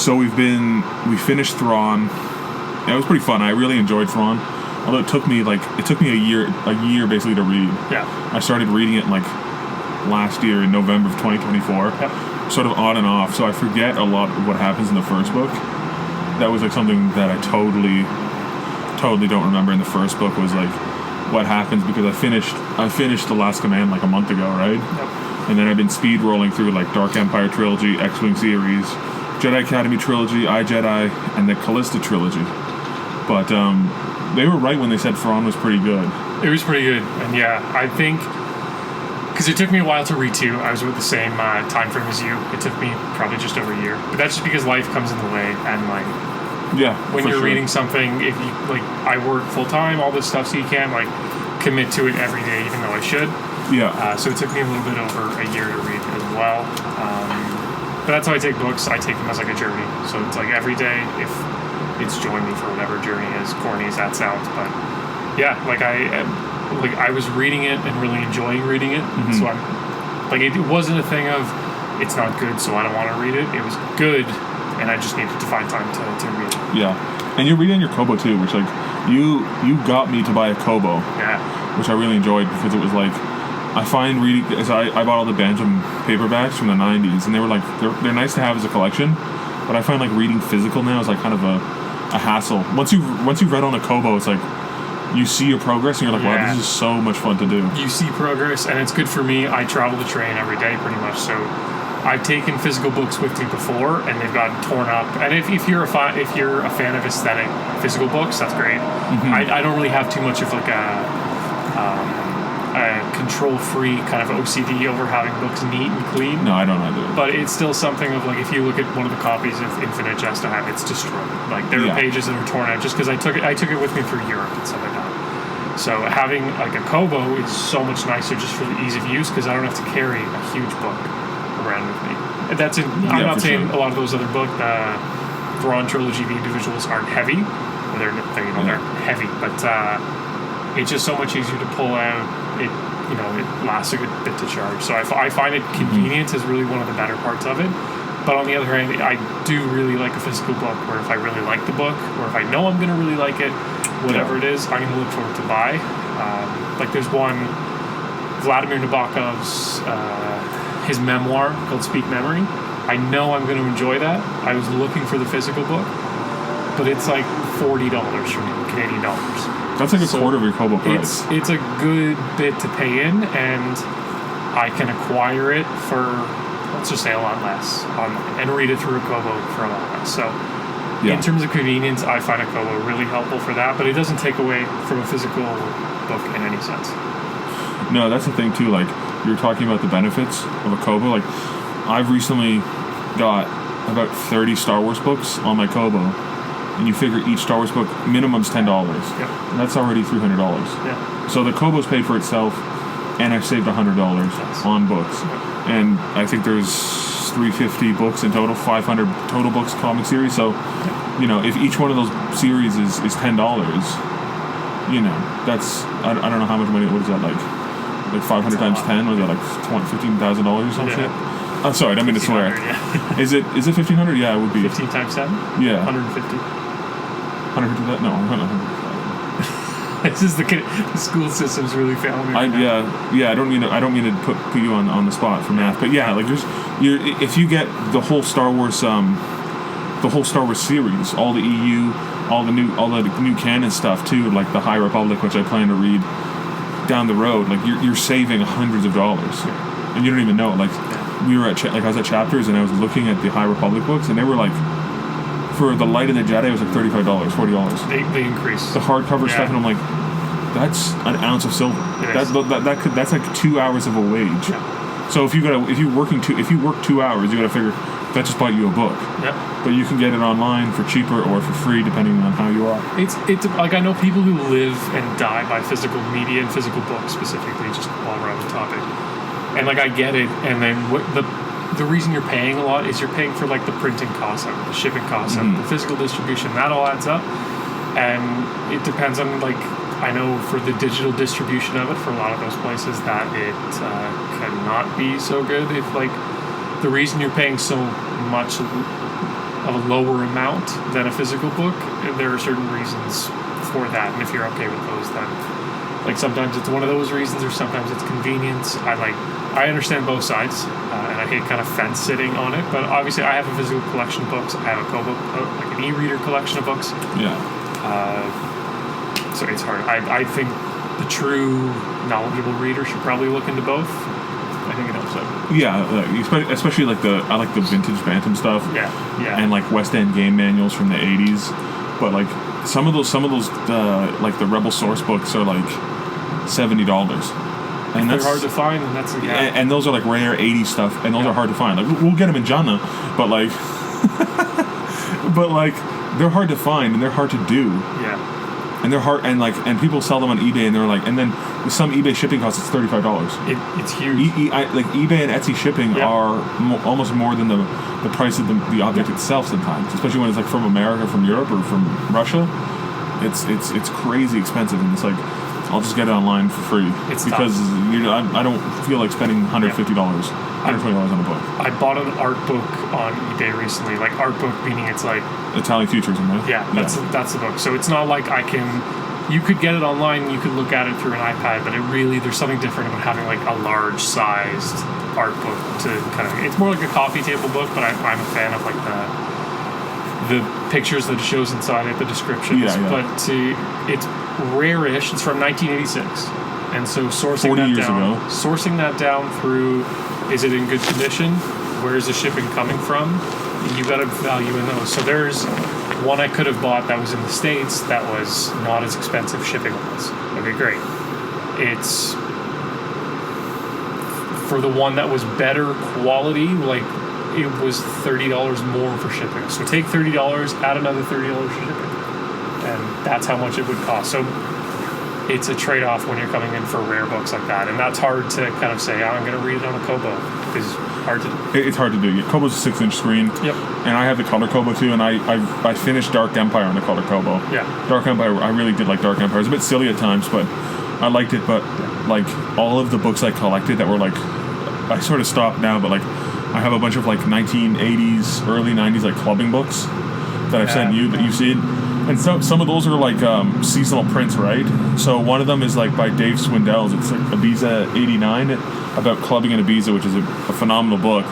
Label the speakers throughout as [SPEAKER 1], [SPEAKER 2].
[SPEAKER 1] So we finished Thrawn. It was pretty fun. I really enjoyed Thrawn. Although it took me a year basically to read.
[SPEAKER 2] Yeah.
[SPEAKER 1] I started reading it like last year in November of 2024.
[SPEAKER 2] Yep.
[SPEAKER 1] Sort of on and off. So I forget a lot of what happens in the first book. That was like something that I totally don't remember in the first book, was like what happens, because I finished The Last Command like a month ago, right?
[SPEAKER 2] Yep.
[SPEAKER 1] And then I've been speed rolling through like Dark Empire trilogy, X-Wing series, Jedi Academy trilogy, iJedi, and the Callista trilogy. But they were right when they said Thrawn was pretty good.
[SPEAKER 2] It was pretty good, and yeah, I think because it took me a while to read too. I was with the same time frame as you. It took me probably just over a year, but that's just because life comes in the way, and like.
[SPEAKER 1] Yeah,
[SPEAKER 2] when you're reading something, if you like, I work full time, all this stuff, so you can't like commit to it every day, even though I should.
[SPEAKER 1] Yeah.
[SPEAKER 2] So it took me a little bit over a year to read as well. But that's how I take books. I take them as like a journey. So it's like every day, if it's join me for whatever journey, as corny as that sounds. But yeah, like I was reading it and really enjoying reading it.
[SPEAKER 1] Mm-hmm.
[SPEAKER 2] So I'm like, it wasn't a thing of it's not good, so I don't want to read it. It was good. And I just needed to find time to read it.
[SPEAKER 1] Yeah. And you're reading your Kobo too, which like you got me to buy a Kobo.
[SPEAKER 2] Yeah.
[SPEAKER 1] Which I really enjoyed, because it was like, I find reading, as I bought all the Bantam paperbacks from the 90s, and they were like, they're nice to have as a collection, but I find like reading physical now is like kind of a hassle. Once you've read on a Kobo, it's like you see your progress and you're like, wow, this is so much fun to do.
[SPEAKER 2] You see progress, and it's good for me. I travel the train every day pretty much, so I've taken physical books with me before, and they've gotten torn up. And if you're a fan of aesthetic physical books, that's great. Mm-hmm. I don't really have too much of like a control-free kind of OCD over having books neat and clean.
[SPEAKER 1] No, I don't either.
[SPEAKER 2] But it's still something of like, if you look at one of the copies of Infinite Jest I have, it's destroyed. Like there are pages that are torn out just because I took it with me through Europe and stuff like that. So having like a Kobo is so much nicer just for the ease of use, because I don't have to carry a huge book around with me. I'm not saying a lot of those other books, the Thrawn trilogy, the individuals aren't heavy. They're heavy, but it's just so much easier to pull out. It lasts a good bit to charge. So I find it convenient is really one of the better parts of it. But on the other hand, I do really like a physical book, where if I really like the book, or if I know I'm going to really like it, whatever it is, I'm going to look forward to buy. Like there's one, Vladimir Nabokov's his memoir called Speak Memory. I know I'm going to enjoy that. I was looking for the physical book, but it's like $40 for me, Canadian dollars.
[SPEAKER 1] That's like a quarter of your Kobo price.
[SPEAKER 2] It's a good bit to pay in, and I can acquire it for, let's just say, a lot less online, and read it through a Kobo for a lot less. So in terms of convenience, I find a Kobo really helpful for that, but it doesn't take away from a physical book in any sense.
[SPEAKER 1] No, that's the thing too. Like, you're talking about the benefits of a Kobo. Like, I've recently got about 30 Star Wars books on my Kobo, and you figure each Star Wars book minimum's $10.
[SPEAKER 2] Yep.
[SPEAKER 1] And that's already $300.
[SPEAKER 2] Yeah.
[SPEAKER 1] So the Kobo's paid for itself, and I've saved $100 on books.
[SPEAKER 2] Yep.
[SPEAKER 1] And I think there's 350 books in total, 500 total books comic series. So, if each one of those series is $10, that's I don't know how much money. What is that like? Like 500 times 10? Was that like $15,000 or some shit? I'm sorry, I don't mean to swear.
[SPEAKER 2] Yeah.
[SPEAKER 1] Is it 1,500? Yeah, it would be.
[SPEAKER 2] 15 times 10?
[SPEAKER 1] Yeah.
[SPEAKER 2] 150.
[SPEAKER 1] 150 that? No, 100.
[SPEAKER 2] This is the school system's really failing me.
[SPEAKER 1] I don't mean to put you on the spot for math, but yeah, like if you get the whole Star Wars series, all the EU, all the new canon stuff too, like the High Republic, which I plan to read down the road, like you're saving hundreds of dollars, and you don't even know. Like we were at I was at Chapters, and I was looking at the High Republic books, and they were like, for the Light of the Jedi, it was like $35, $40.
[SPEAKER 2] They increase
[SPEAKER 1] the hardcover stuff, and I'm like, that's an ounce of silver. That's like 2 hours of a wage. Yeah. So if you work 2 hours, you got to figure that just bought you a book.
[SPEAKER 2] Yep.
[SPEAKER 1] But you can get it online for cheaper or for free, depending on how you are.
[SPEAKER 2] It's like, I know people who live and die by physical media and physical books specifically, just while we're on the topic. And like, I get it. And then the reason you're paying a lot is you're paying for like the printing costs of it, the shipping costs of it, the physical distribution. That all adds up. And it depends on, like, I know for the digital distribution of it, for a lot of those places, that it cannot be so good. If like the reason you're paying so much of a lower amount than a physical book, there are certain reasons for that, and if you're okay with those, then like sometimes it's one of those reasons, or sometimes it's convenience. I understand both sides, and I hate kind of fence sitting on it. But obviously, I have a physical collection of books. I have a Kobo, like an e-reader collection of books.
[SPEAKER 1] Yeah.
[SPEAKER 2] So it's hard. I think the true knowledgeable reader should probably look into both. I think it helps out.
[SPEAKER 1] Yeah, especially like I like the vintage Bantam stuff.
[SPEAKER 2] Yeah.
[SPEAKER 1] And like West End game manuals from the '80s, but like some of those like the Rebel source books are like $70, and
[SPEAKER 2] they're
[SPEAKER 1] that's
[SPEAKER 2] hard to find. And that's
[SPEAKER 1] and those are like rare '80s stuff, and those are hard to find. Like we'll get them in Jana, but like they're hard to find and they're hard to do.
[SPEAKER 2] Yeah.
[SPEAKER 1] And they're hard, and people sell them on eBay, and they're like, and then some eBay shipping costs, it's $35.
[SPEAKER 2] It's huge.
[SPEAKER 1] Like eBay and Etsy shipping are almost more than the price of the object itself sometimes, especially when it's like from America, from Europe, or from Russia. It's crazy expensive, and it's like I'll just get it online for free because I don't feel like spending $150, $120 on a book.
[SPEAKER 2] I bought an art book on eBay recently, like art book meaning it's like
[SPEAKER 1] Italian Futurism, right?
[SPEAKER 2] Yeah, that's the book. So it's not like you could get it online, you could look at it through an iPad, but there's something different about having like a large sized art book to kind of, it's more like a coffee table book, but I'm a fan of like the pictures that it shows inside it, the descriptions.
[SPEAKER 1] Yeah.
[SPEAKER 2] But it's rare-ish. It's from 1986, and so sourcing that down through, is it in good condition? Where is the shipping coming from? You got to value in those. So there's one I could have bought that was in the States that was not as expensive shipping-wise. Okay, great. It's for the one that was better quality, like it was $30 more for shipping. So take $30, add another $30 for shipping, and that's how much it would cost. So it's a trade-off when you're coming in for rare books like that, and that's hard to kind of say, I'm going to read it on a Kobo, because it's hard to do. Kobo's a 6-inch screen.
[SPEAKER 1] Yep. And I have the color Kobo too, and I finished Dark Empire on the color Kobo.
[SPEAKER 2] Yeah.
[SPEAKER 1] Dark Empire, I really did like Dark Empire. It was a bit silly at times, but I liked it. But like all of the books I collected that were like, I sort of stopped now, but like I have a bunch of like 1980s, early 90s like clubbing books that I've sent you that you've seen. And some of those are like seasonal prints, right? So one of them is like by Dave Swindells. It's like Ibiza '89, about clubbing in Ibiza, which is a phenomenal book.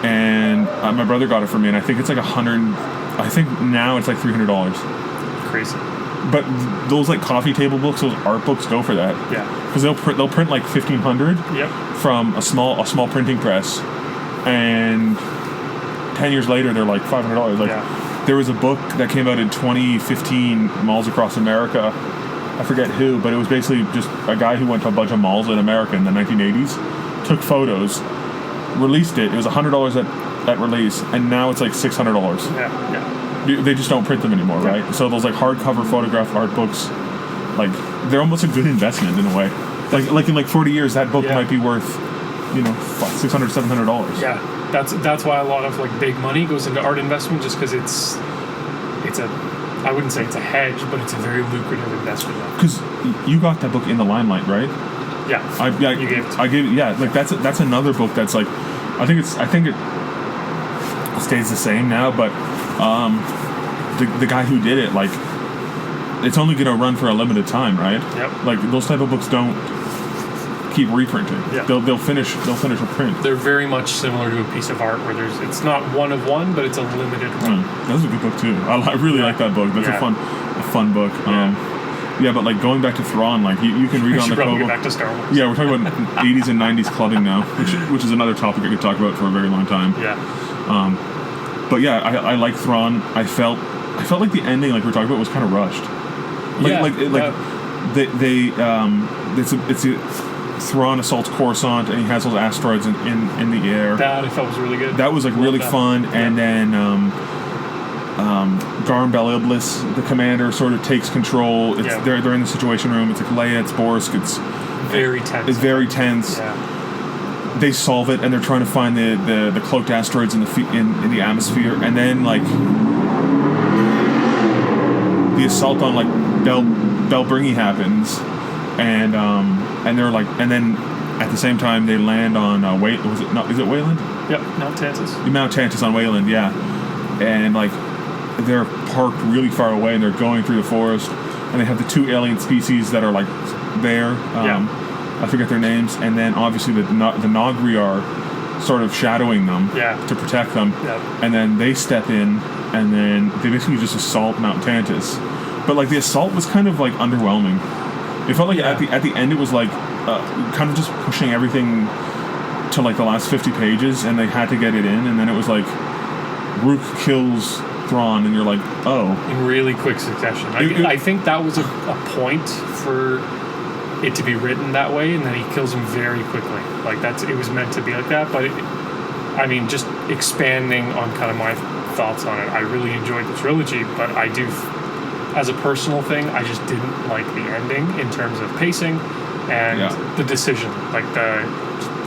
[SPEAKER 1] And my brother got it for me, and I think it's like $100. I think now it's like $300.
[SPEAKER 2] Crazy.
[SPEAKER 1] But those like coffee table books, those art books go for that.
[SPEAKER 2] Yeah.
[SPEAKER 1] Because they'll print like 1,500.
[SPEAKER 2] Yep.
[SPEAKER 1] From a small printing press, and 10 years later they're like $500. Like. Yeah. There was a book that came out in 2015, Malls Across America. I forget who, but it was basically just a guy who went to a bunch of malls in America in the 1980s, took photos, released it. It was $100 at release, and now it's like $600.
[SPEAKER 2] Yeah.
[SPEAKER 1] They just don't print them anymore, right? So those like hardcover photograph art books, like they're almost a good investment in a way. Like in like 40 years, that book might be worth, $600, $700.
[SPEAKER 2] Yeah. That's why a lot of like big money goes into art investment, just because it's I wouldn't say it's a hedge, but it's a very lucrative investment.
[SPEAKER 1] Because you got that book in the limelight, right?
[SPEAKER 2] Yeah.
[SPEAKER 1] You gave it to me. I gave it. Yeah, like that's another book that's like, I think it stays the same now, but the guy who did it, like, it's only gonna run for a limited time, right?
[SPEAKER 2] Yep.
[SPEAKER 1] Like those type of books don't keep reprinting.
[SPEAKER 2] Yeah.
[SPEAKER 1] They'll finish a print.
[SPEAKER 2] They're very much similar to a piece of art where it's not one of one, but it's a limited run.
[SPEAKER 1] That's a good book too. I really like that book. That's a fun book. But like going back to Thrawn, like you can read on the Kobo.
[SPEAKER 2] Get back to Star Wars.
[SPEAKER 1] Yeah, we're talking about 80s and 90s clubbing now, which is another topic I could talk about for a very long time.
[SPEAKER 2] Yeah.
[SPEAKER 1] But yeah, I like Thrawn. I felt like the ending, like we were talking about, was kind of rushed. Thrawn assaults Coruscant, and he has those asteroids in the air.
[SPEAKER 2] That I felt was really good.
[SPEAKER 1] That was like really fun. Yeah. And then Garm Bel Iblis, the commander, sort of takes control. They're in the Situation Room. It's like Leia, it's Borsk. It's
[SPEAKER 2] very tense.
[SPEAKER 1] It's very tense.
[SPEAKER 2] Yeah.
[SPEAKER 1] They solve it, and they're trying to find the cloaked asteroids in the atmosphere, and then like the assault on like Belbringi happens. And they're like, and then at the same time they land on is it Wayland?
[SPEAKER 2] Yep, Mount Tantus.
[SPEAKER 1] Mount Tantus on Wayland, yeah. and like they're parked really far away, and they're going through the forest, and they have the two alien species that are like there. I forget their names, and then obviously the Nogri are sort of shadowing them to protect them, and then they step in, and then they basically just assault Mount Tantus. But like the assault was kind of like underwhelming. It felt like at the end it was like kind of just pushing everything to like the last 50 pages, and they had to get it in, and then it was like Rook kills Thrawn, and you're like, oh,
[SPEAKER 2] in really quick succession. I think that was a point for it to be written that way, and then he kills him very quickly. Like it was meant to be like that. But I mean, just expanding on kind of my thoughts on it, I really enjoyed the trilogy, but I do, as a personal thing, I just didn't like the ending in terms of pacing and the decision. Like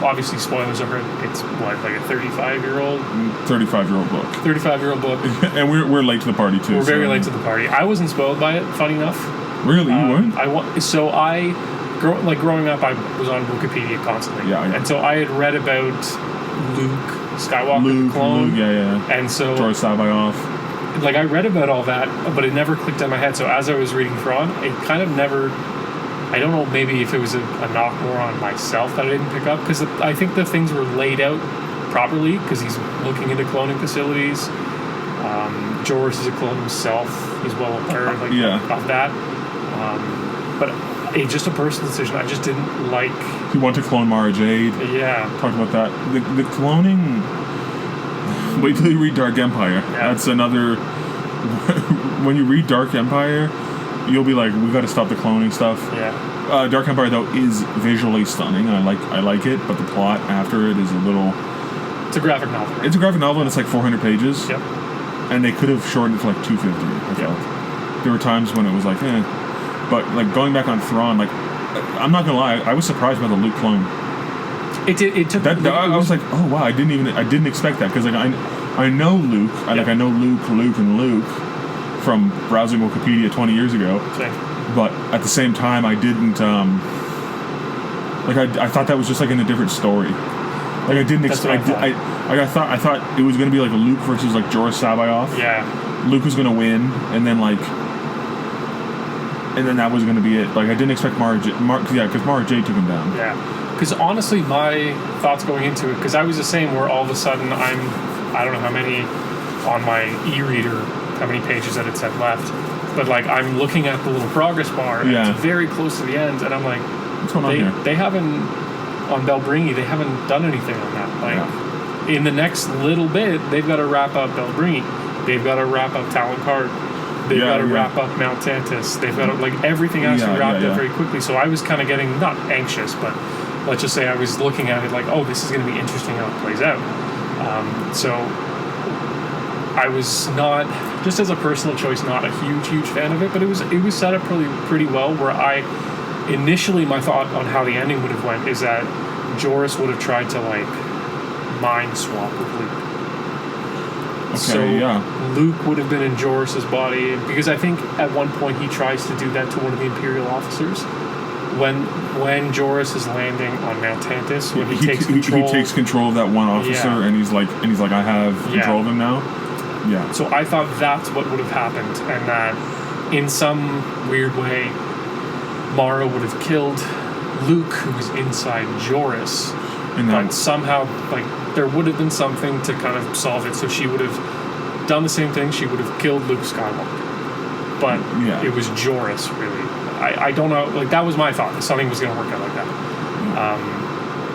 [SPEAKER 2] obviously spoilers are it's what, like a 35-year-old
[SPEAKER 1] book.
[SPEAKER 2] 35-year-old book.
[SPEAKER 1] And we're late to the party too.
[SPEAKER 2] We're very late to the party. I wasn't spoiled by it, funny enough.
[SPEAKER 1] Really? You weren't?
[SPEAKER 2] Growing up, I was on Wikipedia constantly.
[SPEAKER 1] Yeah.
[SPEAKER 2] And so I had read about Luke Skywalker, the clone. And so
[SPEAKER 1] George Sabayoff.
[SPEAKER 2] Like I read about all that, but it never clicked in my head. So as I was reading Thrawn, it kind of never. I don't know, maybe if it was a knock more on myself that I didn't pick up, because I think the things were laid out properly, because he's looking into cloning facilities. Joruus is a clone himself. He's well aware of that. But it's just a personal decision. I just didn't like...
[SPEAKER 1] He wanted to clone Mara Jade.
[SPEAKER 2] Yeah.
[SPEAKER 1] Talked about that. The cloning... Wait till you read Dark Empire. Yeah. That's another... When you read Dark Empire... You'll be like, we got to stop the cloning stuff.
[SPEAKER 2] Yeah.
[SPEAKER 1] Dark Empire though is visually stunning. I like it, but the plot after it is a little.
[SPEAKER 2] It's a graphic novel.
[SPEAKER 1] It's a graphic novel, and it's like 400 pages.
[SPEAKER 2] Yep.
[SPEAKER 1] And they could have shortened it to like 250. I felt. There were times when it was like, but like going back on Thrawn, like I'm not gonna lie, I was surprised by the Luke clone.
[SPEAKER 2] It took.
[SPEAKER 1] I was like, oh wow, I didn't expect that, because like I know Luke. I know Luke, and Luke. From browsing Wikipedia 20 years ago.
[SPEAKER 2] Same.
[SPEAKER 1] But at the same time, I didn't I thought that was just like in a different story. Like I didn't expect. I thought it was gonna be like a Luke versus like Joruus Sabayoff.
[SPEAKER 2] Yeah.
[SPEAKER 1] Luke was gonna win, and then that was gonna be it. Like I didn't expect because Mara Jade took him down.
[SPEAKER 2] Yeah. Because honestly, my thoughts going into it, because I was the same, where all of a sudden I don't know how many on my e-reader. How many pages that it said left, but like I'm looking at the little progress bar, and it's very close to the end, and I'm like,
[SPEAKER 1] what's going on here?
[SPEAKER 2] They haven't on Belbringi, they haven't done anything on that. Like in the next little bit, they've got to wrap up Belbringi, they've got to wrap up Talon Karrde, they've got to wrap up Mount Tantus, they've got to, like, everything has to be wrapped up very quickly. So I was kind of getting not anxious, but let's just say I was looking at it like, oh, this is going to be interesting how it plays out. So I was not, just as a personal choice, not a huge fan of it, but it was set up pretty well, where initially my thought on how the ending would have went is that Joruus would have tried to like mind swap with Luke.
[SPEAKER 1] Okay,
[SPEAKER 2] Luke would have been in Joruus's body, because I think at one point he tries to do that to one of the Imperial officers. When Joruus is landing on Mount Tantus, when he takes control,
[SPEAKER 1] he takes control of that one officer, and he's like, I have control of him now. Yeah.
[SPEAKER 2] So I thought that's what would have happened, and that in some weird way, Mara would have killed Luke, who was inside Joruus, but somehow, like, there would have been something to kind of solve it. So she would have done the same thing. She would have killed Luke Skywalker, but it was Joruus, really. I don't know. Like, that was my thought. Something was going to work out like that.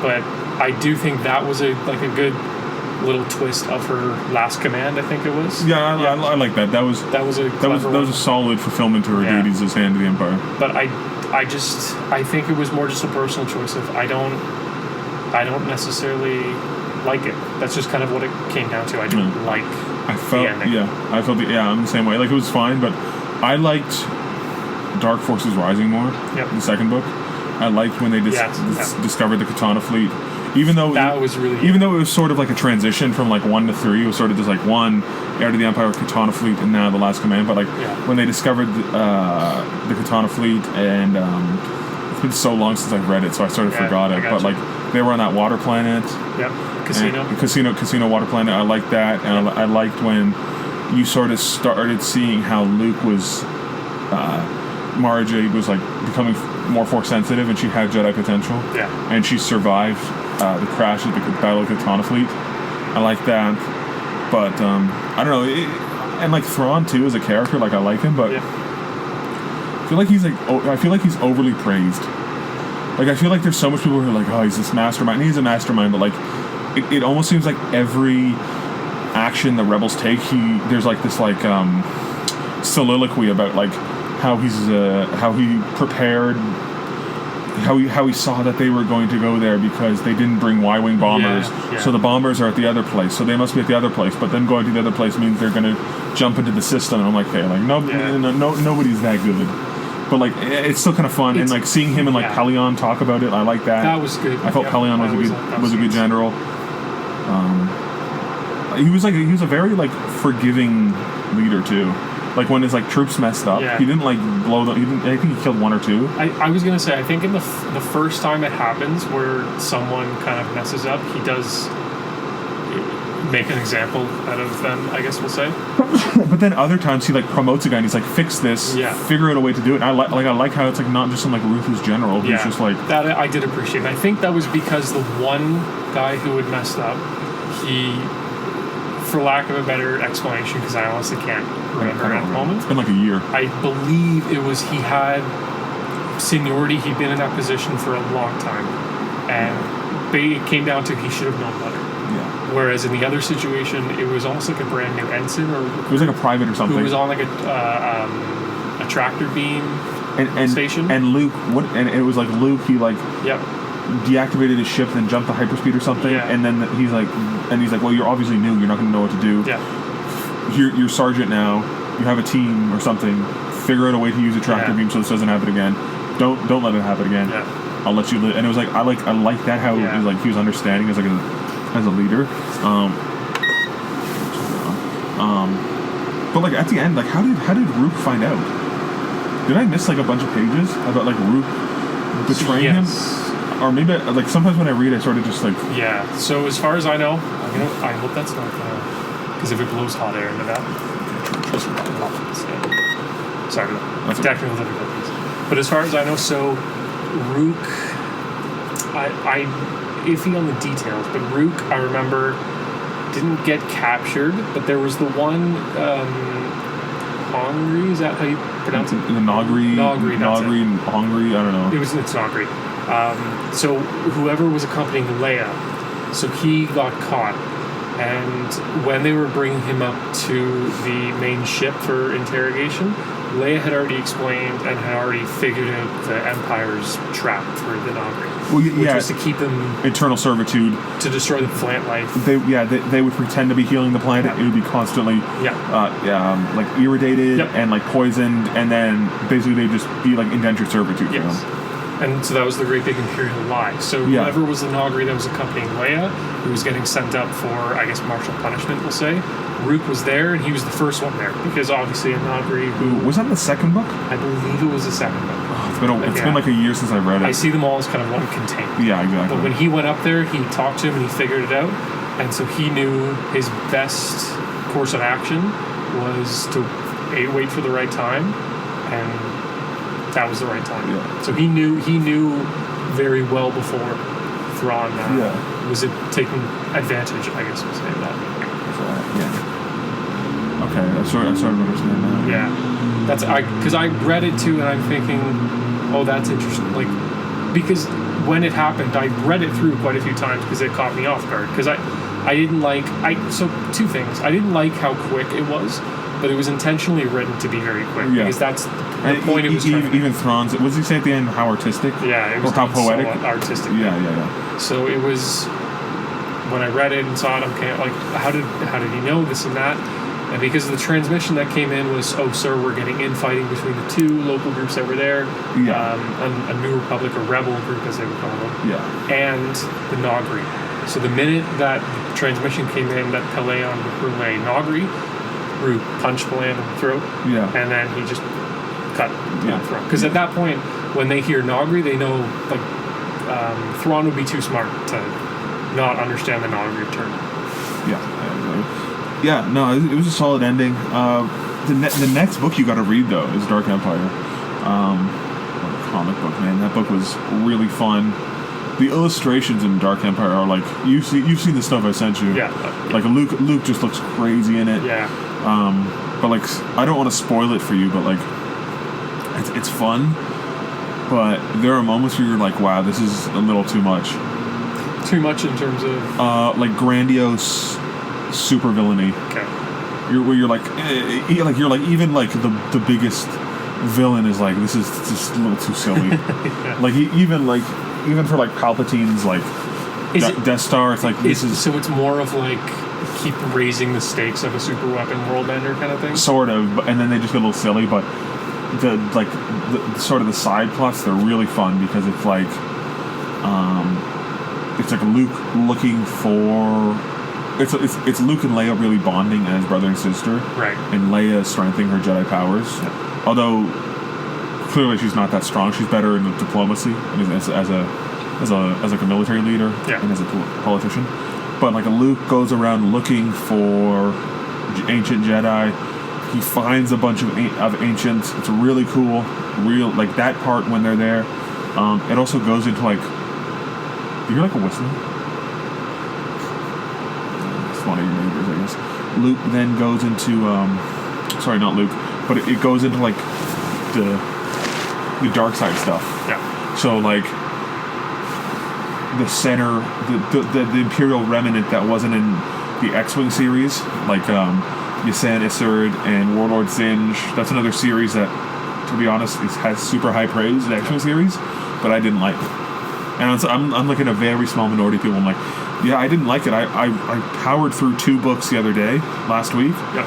[SPEAKER 2] But I do think that was a good little twist of her last command. I think it was.
[SPEAKER 1] Yeah, I like that. That was a solid fulfillment to her duties as Hand of the Empire.
[SPEAKER 2] But I think it was more just a personal choice of I don't necessarily like it. That's just kind of what it came down to. I didn't like the ending. I'm the same way. Like, it was fine, but I liked Dark Forces Rising more. Yep. The second book. I liked when they discovered the Katana fleet. Even though it was sort of like a transition from like 1 to 3, it was sort of just like 1, Heir to the Empire, Katana fleet, and now the Last Command. But like when they discovered the Katana fleet, and it's been so long since I've read it, so I sort of forgot it. But like they were on that water planet. Yep. Casino
[SPEAKER 1] water planet. I liked that, and I liked when you sort of started seeing how Luke was, Mara Jade was like becoming more force sensitive, and she had Jedi potential.
[SPEAKER 2] Yeah.
[SPEAKER 1] And she survived the crash at the Battle of Katana Fleet. I like that, but I don't know. And like Thrawn too as a character, like I like him, but I feel like he's overly praised. Like I feel like there's so much people who are like, oh, he's this mastermind. And he's a mastermind, but like it almost seems like every action the rebels take, there's like this like soliloquy about like how he prepared, how he saw that they were going to go there because they didn't bring Y-wing bombers, so the bombers are at the other place, so they must be at the other place. But then going to the other place means they're going to jump into the system, and I'm like, okay, like nobody's that good. But like it's still kind of fun, and like seeing him and like Pellaeon talk about it, I like that.
[SPEAKER 2] That was good.
[SPEAKER 1] I felt Pellaeon was a good general. He was a very like forgiving leader too. Like when his like troops messed up, he didn't like blow them. I think he killed one or two.
[SPEAKER 2] I was gonna say, I think in the first time it happens where someone kind of messes up, he does make an example out of them, I guess we'll say.
[SPEAKER 1] But then other times he like promotes a guy and he's like, fix this, figure out a way to do it. And I like how it's like not just some like ruthless general who's just like
[SPEAKER 2] that. I did appreciate it. I think that was because the one guy who had messed up, he, for lack of a better explanation, because I honestly can't remember at the moment.
[SPEAKER 1] It's been like a year.
[SPEAKER 2] I believe it was he had seniority. He'd been in that position for a long time, and it came down to he should have known better.
[SPEAKER 1] Yeah.
[SPEAKER 2] Whereas in the other situation, it was almost like a brand new ensign, or
[SPEAKER 1] it was like a private or something.
[SPEAKER 2] Who was on like a tractor beam station.
[SPEAKER 1] And Luke, and it was like Luke. He like deactivated his ship, then jumped to hyperspeed or something.
[SPEAKER 2] Yeah.
[SPEAKER 1] And then he's like, well, you're obviously new. You're not going to know what to do.
[SPEAKER 2] Yeah.
[SPEAKER 1] You're sergeant now. You have a team or something. Figure out a way to use a tractor beam so this doesn't happen again. Don't let it happen again.
[SPEAKER 2] Yeah.
[SPEAKER 1] I'll let you live. And it was like I like that how he was understanding as like as a leader. But like at the end, like how did Rook find out? Did I miss like a bunch of pages about like Rook betraying him? Or maybe like sometimes when I read, I sort of just like
[SPEAKER 2] So as far as I know, I hope that's not gonna, because if it blows hot air into that, sorry about that. Technical difficulties. But as far as I know, so Rook, I iffy on the details, but Rook, I remember, didn't get captured, but there was the one Hongri, is that how you pronounce it?
[SPEAKER 1] The Nogri, Hongri, I don't know.
[SPEAKER 2] It's Nogri. So whoever was accompanying Leia, so he got caught, and when they were bringing him up to the main ship for interrogation, Leia had already explained and had already figured out the Empire's trap for the Nogri, which was to keep them
[SPEAKER 1] eternal servitude,
[SPEAKER 2] to destroy the plant life.
[SPEAKER 1] They would pretend to be healing the planet. It would be constantly like irradiated and like poisoned, and then basically they'd just be like indentured servitude for them.
[SPEAKER 2] And so that was the great big Imperial lie. So whoever was the Nogri that was accompanying Leia, who was getting sent up for, I guess, martial punishment, we'll say, Rook was there, and he was the first one there, because obviously a Nogri who...
[SPEAKER 1] Was that in the second book?
[SPEAKER 2] I believe it was the second book.
[SPEAKER 1] Oh, it's been like a year since I read it.
[SPEAKER 2] I see them all as kind of one contained.
[SPEAKER 1] Yeah, exactly.
[SPEAKER 2] But when he went up there, he talked to him, and he figured it out, and so he knew his best course of action was to, wait for the right time, and... that was the right time.
[SPEAKER 1] Yeah.
[SPEAKER 2] So he knew very well before Thrawn was taking advantage, I guess we'll say that.
[SPEAKER 1] Okay, I sort of understand now.
[SPEAKER 2] Yeah. That's because I read it too, and I'm thinking, oh, that's interesting. Like, because when it happened, I read it through quite a few times because it caught me off guard. Because I didn't like so two things. I didn't like how quick it was, but it was intentionally written to be very quick because that's the point it was trying to
[SPEAKER 1] even Thrawn's, what did he say at the end? How artistic?
[SPEAKER 2] Yeah, it was
[SPEAKER 1] or how poetic?
[SPEAKER 2] So artistic.
[SPEAKER 1] Yeah.
[SPEAKER 2] So it was, when I read it and saw it, I'm kind of like, how did he know this and that? And because of the transmission that came in was, oh, sir, we're getting infighting between the two local groups that were there.
[SPEAKER 1] Yeah.
[SPEAKER 2] A New Republic, or rebel group as they would call them.
[SPEAKER 1] Yeah.
[SPEAKER 2] And the Nogri. So the minute that the transmission came in that Pellaeon would relay Nogri, Rook punched Pellaeon in the throat.
[SPEAKER 1] Yeah.
[SPEAKER 2] And then he just cut the throat. Because at that point, when they hear Nogri, they know, like, Thrawn would be too smart to not understand the Nogri term.
[SPEAKER 1] Yeah. Yeah, no, it was a solid ending. The next book you got to read though is Dark Empire. What a comic book, man. That book was really fun. The illustrations in Dark Empire are like you've seen the stuff I sent you.
[SPEAKER 2] Yeah.
[SPEAKER 1] Like Luke just looks crazy in it.
[SPEAKER 2] Yeah.
[SPEAKER 1] But like I don't want to spoil it for you, but like it's fun. But there are moments where you're like, wow, this is a little too much.
[SPEAKER 2] Too much in terms of
[SPEAKER 1] like grandiose super villainy.
[SPEAKER 2] Okay.
[SPEAKER 1] You're like even like the biggest villain is like, this is just a little too silly.
[SPEAKER 2] Yeah.
[SPEAKER 1] Like even for like Palpatine's like Death Star, it's like this is
[SPEAKER 2] so it's more of like keep raising the stakes of a super weapon world ender kind of thing.
[SPEAKER 1] sort of, and then they just get a little silly. But the sort of the side plots, they're really fun because it's like Luke looking for. It's Luke and Leia really bonding as brother and sister,
[SPEAKER 2] Right.
[SPEAKER 1] and Leia strengthening her Jedi powers. Although clearly she's not that strong. She's better in diplomacy and as like a military leader and as a politician. But like Luke goes around looking for ancient Jedi. He finds a bunch of ancients. It's really cool. Real like that part when they're there. It also goes into like. You hear like a whistle? One of your neighbors, I guess. Luke then goes into sorry, not Luke, but it goes into like the dark side stuff.
[SPEAKER 2] Yeah.
[SPEAKER 1] So like the center, the Imperial remnant that wasn't in the X-Wing series, like Ysanne Isard and Warlord Zinj. That's another series that, to be honest, has super high praise in the X-Wing series, but I didn't like it. And I'm like in a very small minority of people. I'm like, yeah, I didn't like it. I powered through 2 books the other day, last week.
[SPEAKER 2] Yeah.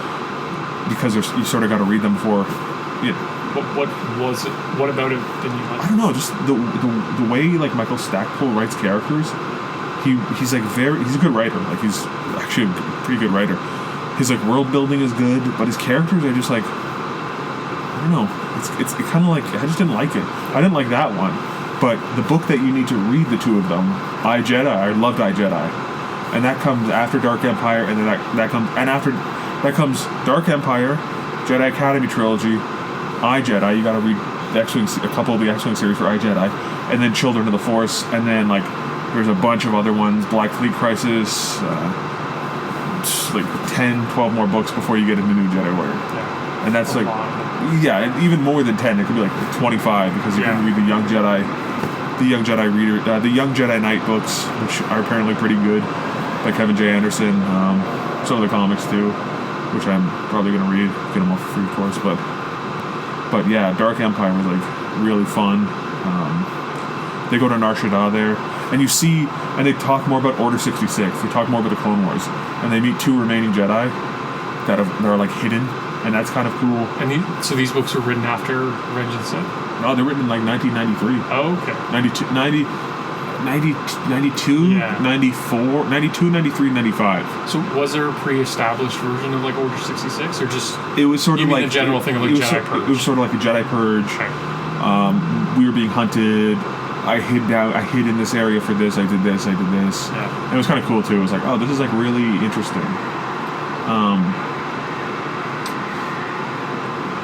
[SPEAKER 1] Because you sort of got to read them before.
[SPEAKER 2] What was it? What about it didn't you like?
[SPEAKER 1] I don't know. Just the way like Michael Stackpole writes characters. He's like he's a good writer. Like he's actually a pretty good writer. His like world building is good, but his characters are just like, I don't know. It's kind of like I just didn't like it. I didn't like that one. But the book that you need to read, the 2 of them, I, Jedi, I loved I, Jedi. And that comes after Dark Empire, and then after that comes Dark Empire, Jedi Academy trilogy, I, Jedi. You got to read the X-Wing, a couple of the X-Wing series for I, Jedi, and then Children of the Force, and then like there's a bunch of other ones, Black Fleet Crisis, like 10, 12 more books before you get into New Jedi Order.
[SPEAKER 2] Yeah.
[SPEAKER 1] And that's like, yeah, and even more than 10. It could be like 25 because you can read the Young Jedi reader, the Young Jedi Knight books, which are apparently pretty good, by Kevin J. Anderson. Some of the comics too, which I'm probably gonna read, get them all for free, of course. But yeah, Dark Empire was like really fun. They go to Nar Shaddaa there, and you see, and they talk more about Order 66. They talk more about the Clone Wars, and they meet 2 remaining Jedi that are like hidden. And that's kind of cool.
[SPEAKER 2] And so these books were written after Revenge of the Sith?
[SPEAKER 1] No, they're written in like 1993.
[SPEAKER 2] Oh, okay.
[SPEAKER 1] 92, 94, 92, 93, 95.
[SPEAKER 2] So was there a pre-established version of like Order 66, or just
[SPEAKER 1] it was sort of like
[SPEAKER 2] the general thing of like Jedi Purge?
[SPEAKER 1] It was sort of like a Jedi Purge.
[SPEAKER 2] Okay.
[SPEAKER 1] We were being hunted. I hid in this area for this. I did this.
[SPEAKER 2] Yeah.
[SPEAKER 1] And it was kind of cool too. It was like, oh, this is like really interesting.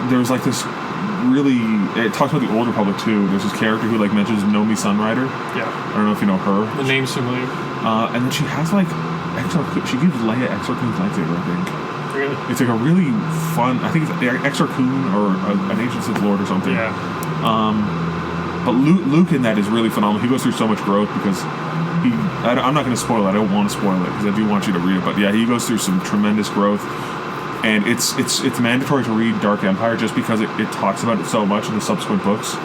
[SPEAKER 1] There's like this really, it talks about the Old Republic too. There's this character who like mentions Nomi Sunrider.
[SPEAKER 2] Yeah.
[SPEAKER 1] I don't know if you know her.
[SPEAKER 2] The name's familiar.
[SPEAKER 1] And then she has like she gives Leia Exar Kun's lightsaber, I think.
[SPEAKER 2] Really?
[SPEAKER 1] It's like a really fun, I think it's Exar Kun or an Ancient Sith Lord or something.
[SPEAKER 2] Yeah.
[SPEAKER 1] But Luke in that is really phenomenal. He goes through so much growth because I'm not going to spoil it. I don't want to spoil it because I do want you to read it. But yeah, he goes through some tremendous growth. And it's mandatory to read Dark Empire just because it talks about it so much in the subsequent books,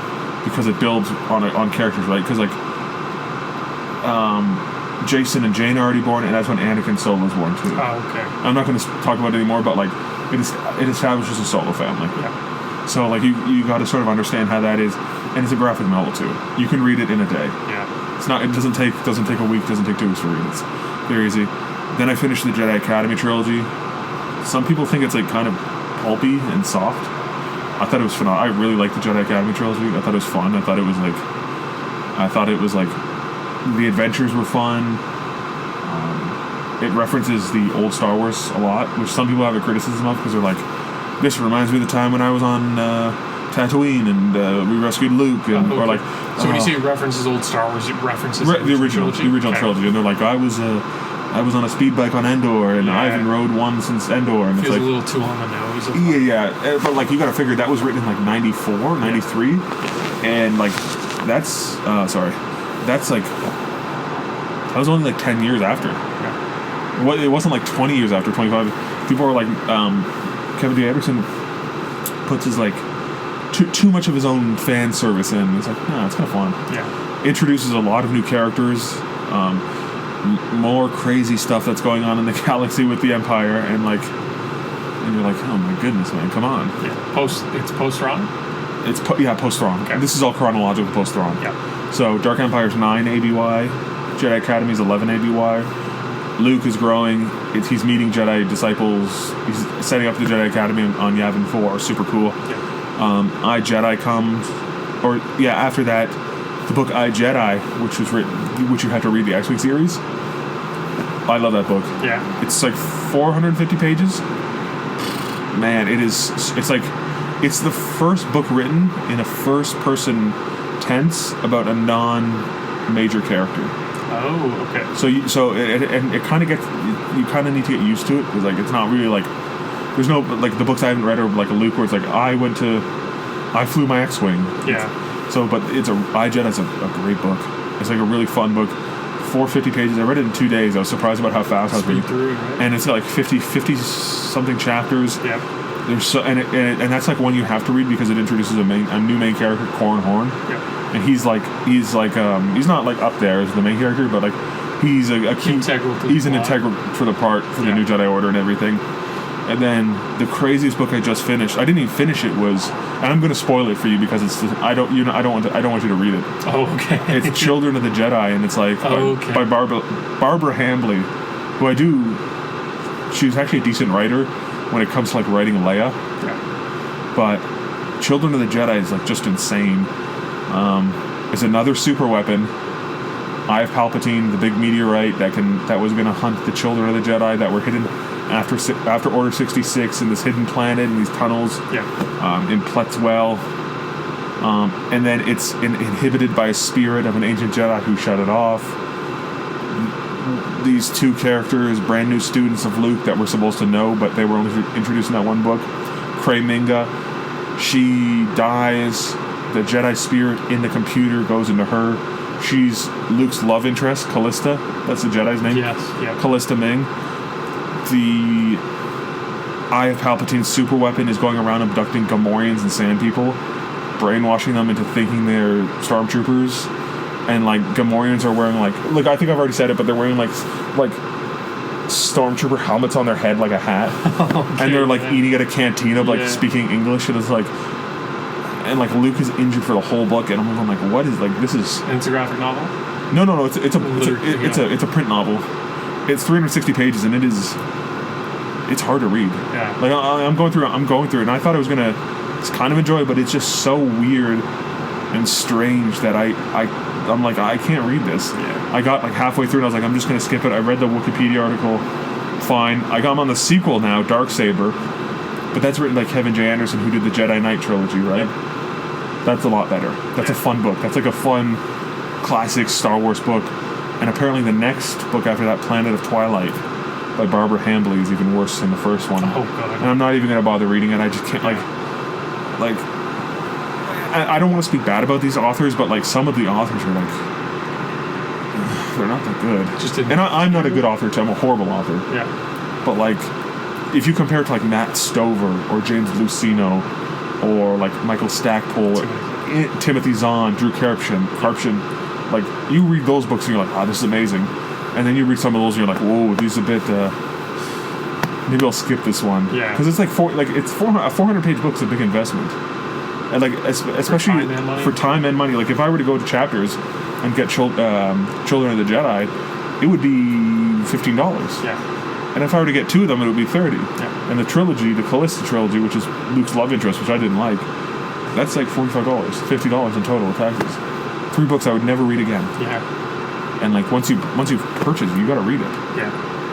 [SPEAKER 1] because it builds on characters, right? Because like Jason and Jane are already born, and that's when Anakin Solo is born too.
[SPEAKER 2] Oh, okay.
[SPEAKER 1] I'm not going to talk about it anymore, but like it establishes a Solo family.
[SPEAKER 2] Yeah.
[SPEAKER 1] So like you got to sort of understand how that is, and it's a graphic novel too. You can read it in a day.
[SPEAKER 2] Yeah.
[SPEAKER 1] It's not. It doesn't take a week. Doesn't take 2 weeks to read. It's very easy. Then I finished the Jedi Academy trilogy. Some people think it's like kind of pulpy and soft. I thought it was phenomenal. I really liked the Jedi Academy trilogy. I thought it was fun. I thought it was like the adventures were fun. it references the old Star Wars a lot, which some people have a criticism of because they're like, this reminds me of the time when I was on Tatooine and we rescued Luke, and or like.
[SPEAKER 2] So when you say it references old Star Wars, it references the original
[SPEAKER 1] trilogy, and they're like, I was on a speed bike on Endor, and I haven't rode one since Endor, and
[SPEAKER 2] feels
[SPEAKER 1] it's like
[SPEAKER 2] a little too on the nose.
[SPEAKER 1] But like you got to figure that was written in like 94, 93, and like that's like that was only like 10 years after.
[SPEAKER 2] Yeah.
[SPEAKER 1] What, it wasn't like 20 years after, 25. People were like, Kevin D. Anderson puts his like too much of his own fan service in. It's like, no, it's kind of fun.
[SPEAKER 2] Yeah.
[SPEAKER 1] Introduces a lot of new characters, more crazy stuff that's going on in the galaxy with the Empire, and you're like, oh my goodness, man, come on.
[SPEAKER 2] Yeah. It's post-Thrawn?
[SPEAKER 1] It's post-Thrawn.
[SPEAKER 2] Okay.
[SPEAKER 1] This is all chronological post-Thrawn.
[SPEAKER 2] Yeah.
[SPEAKER 1] So Dark Empire's 9 ABY, Jedi Academy's 11 ABY. Luke is growing. He's meeting Jedi disciples. He's setting up the Jedi Academy on Yavin 4. Super cool.
[SPEAKER 2] Yeah.
[SPEAKER 1] I, Jedi comes, after that, the book I, Jedi, which you had to read the X-Wing series. I love that book.
[SPEAKER 2] Yeah.
[SPEAKER 1] It's like 450 pages. Man, it's the first book written in a first-person tense about a non-major character.
[SPEAKER 2] Oh, okay.
[SPEAKER 1] So it kind of gets, you kind of need to get used to it, because like it's not really like, there's no like the books I haven't read are like a Luke where it's like I flew my X-Wing.
[SPEAKER 2] Yeah.
[SPEAKER 1] So, but I, Jedi's a great book. It's like a really fun book. 450 pages. I read it in 2 days. I was surprised about how fast I was reading
[SPEAKER 2] through, right?
[SPEAKER 1] And it's got like 50 something chapters.
[SPEAKER 2] Yeah.
[SPEAKER 1] There's so and that's like one you have to read because it introduces a new main character, Corran Horn.
[SPEAKER 2] Yeah.
[SPEAKER 1] And he's not like up there as the main character, but like he's a key
[SPEAKER 2] integral.
[SPEAKER 1] He's an integral for the part for the new Jedi Order and everything. And then the craziest book I just finished, I didn't even finish it, was, and I'm going to spoil it for you because I don't want you to read it.
[SPEAKER 2] Oh, okay.
[SPEAKER 1] It's Children of the Jedi, and it's like by Barbara Hambly, who she's actually a decent writer when it comes to like writing Leia.
[SPEAKER 2] Yeah.
[SPEAKER 1] But Children of the Jedi is like just insane. It's another super weapon. Eye of Palpatine, the big meteorite that was going to hunt the children of the Jedi that were hidden after Order 66 in this hidden planet in these tunnels.
[SPEAKER 2] Yeah.
[SPEAKER 1] In Pletzwell. And then it's inhibited by a spirit of an ancient Jedi who shut it off. These two characters, brand new students of Luke that we're supposed to know, but they were only introduced in that one book. Krei Minga, she dies. The Jedi spirit in the computer goes into her. She's Luke's love interest, Callista. That's the Jedi's name?
[SPEAKER 2] Yes, yeah.
[SPEAKER 1] Callista Ming. The Eye of Palpatine's super weapon is going around abducting Gamorreans and Sand People, brainwashing them into thinking they're stormtroopers. And like Gamorreans are wearing like I think I've already said it, but they're wearing like stormtrooper helmets on their head like a hat. Okay, and they're like eating at a cantina, speaking English, and it's like, and like Luke is injured for the whole book, and I'm like, what is like this is?
[SPEAKER 2] And it's a graphic novel.
[SPEAKER 1] No, it's a print novel. It's 360 pages, and it's hard to read.
[SPEAKER 2] Yeah.
[SPEAKER 1] Like I'm going through it, and I thought I was gonna kind of enjoy it, but it's just so weird and strange that I'm like, I can't read this.
[SPEAKER 2] Yeah.
[SPEAKER 1] I got like halfway through and I was like, I'm just going to skip it. I read the Wikipedia article. Fine. I'm on the sequel now, Darksaber. But that's written by Kevin J. Anderson, who did the Jedi Knight trilogy, right? Yep. That's a lot better. That's a fun book. That's like a fun, classic Star Wars book. And apparently the next book after that, Planet of Twilight, by Barbara Hambly, is even worse than the first one.
[SPEAKER 2] Oh, God.
[SPEAKER 1] And I'm not even going to bother reading it. I just can't, I don't want to speak bad about these authors, but like some of the authors are like, they're not that good. And I'm not a good author too. I'm a horrible author.
[SPEAKER 2] Yeah. But
[SPEAKER 1] like, if you compare it to like Matt Stover or James Luceno or like Michael Stackpole, Timothy Zahn, Drew Karpshin, like you read those books and you're like, this is amazing. And then you read some of those and you're like, whoa, these are a bit. Maybe I'll skip this one.
[SPEAKER 2] Yeah.
[SPEAKER 1] Because it's like a 400-page book's a big investment. And like, especially for time and money. Like, if I were to go to Chapters and get Children of the Jedi, it would be $15.
[SPEAKER 2] Yeah.
[SPEAKER 1] And if I were to get two of them, it would be $30.
[SPEAKER 2] Yeah.
[SPEAKER 1] And the trilogy, the Callista trilogy, which is Luke's love interest, which I didn't like, that's like $45, $50 in total with taxes. 3 books I would never read again.
[SPEAKER 2] Yeah.
[SPEAKER 1] And like once you've purchased it, you got to read it.
[SPEAKER 2] Yeah.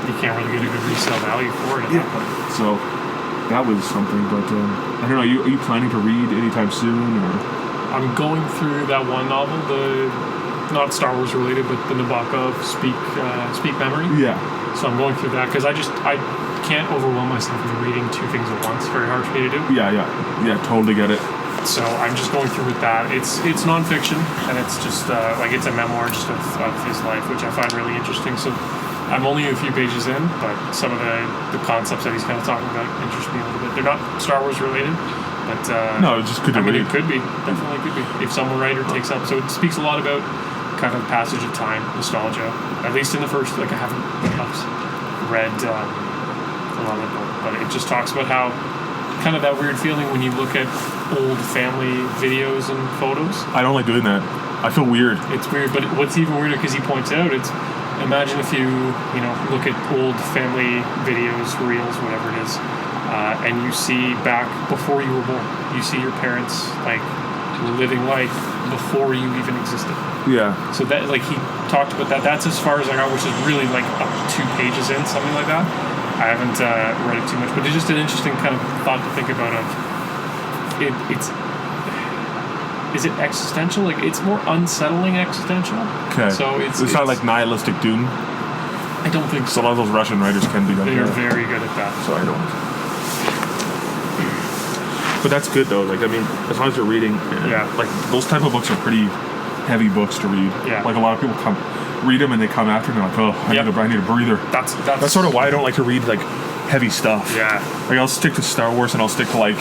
[SPEAKER 2] you can't really get a good resale value for it at that point.
[SPEAKER 1] So that was something, but I don't know. Are you planning to read anytime soon, or?
[SPEAKER 2] I'm going through that one novel, the not Star Wars related, but the Nabokov Speak Memory.
[SPEAKER 1] Yeah.
[SPEAKER 2] So I'm going through that because I can't overwhelm myself with reading two things at once. Very hard for me to do.
[SPEAKER 1] Yeah. Totally get it.
[SPEAKER 2] So I'm just going through with that. It's nonfiction, and it's just like it's a memoir just of his life, which I find really interesting. So I'm only a few pages in, but some of the concepts that he's kind of talking about interest me a little bit. They're not Star Wars related, but
[SPEAKER 1] no, it's just good to read.
[SPEAKER 2] It could be, definitely could be, if some writer takes up. So it speaks a lot about kind of passage of time, nostalgia. At least in the first, like I haven't read a lot of the book, but it just talks about how kind of that weird feeling when you look at old family videos and photos.
[SPEAKER 1] I don't like doing that. I feel weird.
[SPEAKER 2] It's weird, but what's even weirder, because he points out, it's imagine if you look at old family videos, reels, whatever it is, and you see back before you were born. You see your parents like living life before you even existed.
[SPEAKER 1] Yeah.
[SPEAKER 2] So that, like, he talked about that. That's as far as I got, which is really like up 2 pages in, something like that. I haven't read it too much, but it's just an interesting kind of thought to think about. Of is it existential? Like, it's more unsettling existential.
[SPEAKER 1] Okay.
[SPEAKER 2] So it's
[SPEAKER 1] not like nihilistic doom.
[SPEAKER 2] I don't think
[SPEAKER 1] So
[SPEAKER 2] so.
[SPEAKER 1] a lot of those Russian writers can be like
[SPEAKER 2] They are
[SPEAKER 1] that.
[SPEAKER 2] very good at that.
[SPEAKER 1] So I don't. But that's good though. Like, I mean, as long as you're reading,
[SPEAKER 2] Yeah.
[SPEAKER 1] like those type of books are pretty heavy books to read.
[SPEAKER 2] Yeah.
[SPEAKER 1] Like a lot of people read them and they come after and they're like, oh, I need a breather.
[SPEAKER 2] That's
[SPEAKER 1] That's sort of why I don't like to read like heavy stuff.
[SPEAKER 2] Yeah.
[SPEAKER 1] Like I'll stick to Star Wars and I'll stick to like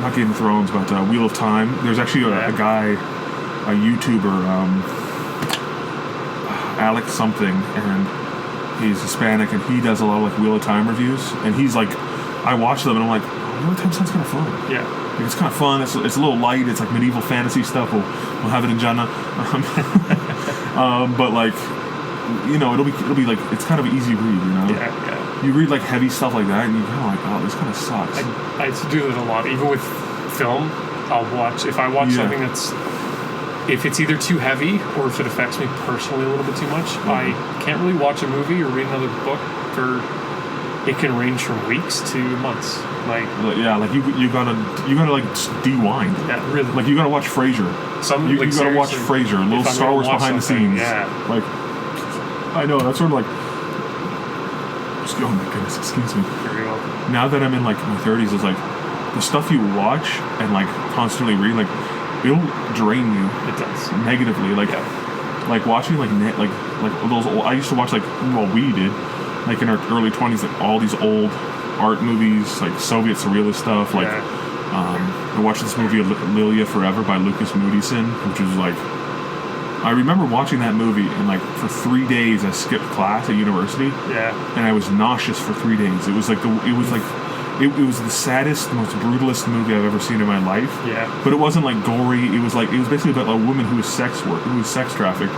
[SPEAKER 1] not Game of Thrones, but Wheel of Time. There's actually a guy, a YouTuber, Alex something, and he's Hispanic and he does a lot of like Wheel of Time reviews. And he's like, I watch them and I'm like, Wheel of Time sounds kind of fun.
[SPEAKER 2] Yeah.
[SPEAKER 1] Like, it's kind of fun. It's a little light. It's like medieval fantasy stuff. We'll have it in Jannah. But like, it'll be like, it's kind of an easy read,
[SPEAKER 2] Yeah.
[SPEAKER 1] You read like heavy stuff like that, and you're kind of like, oh, this kind of sucks.
[SPEAKER 2] I do that a lot. Even with film, I'll watch. If I watch something that's, if it's either too heavy or if it affects me personally a little bit too much, I can't really watch a movie or read another book for. It can range from weeks to months. Like
[SPEAKER 1] you gotta like rewind.
[SPEAKER 2] Yeah, really.
[SPEAKER 1] Like you gotta watch Frasier. You gotta watch Frasier. A little Star Wars behind the scenes.
[SPEAKER 2] Yeah.
[SPEAKER 1] Like, I know that's sort of like. Oh my goodness, excuse me.
[SPEAKER 2] Very well.
[SPEAKER 1] Now that I'm in like my 30s, it's like the stuff you watch and like constantly read, like it'll drain you.
[SPEAKER 2] It does.
[SPEAKER 1] Negatively, like watching like those old. I used to watch we did, like in our early 20s, like all these old art movies, like Soviet surrealist stuff. Like I watched this movie Lilia Forever by Lucas Moodysson, which was like. I remember watching that movie and like for 3 days I skipped class at university.
[SPEAKER 2] Yeah.
[SPEAKER 1] And I was nauseous for 3 days. It was the saddest, most brutalist movie I've ever seen in my life.
[SPEAKER 2] Yeah.
[SPEAKER 1] But it wasn't like gory. It was basically about a woman who was sex trafficked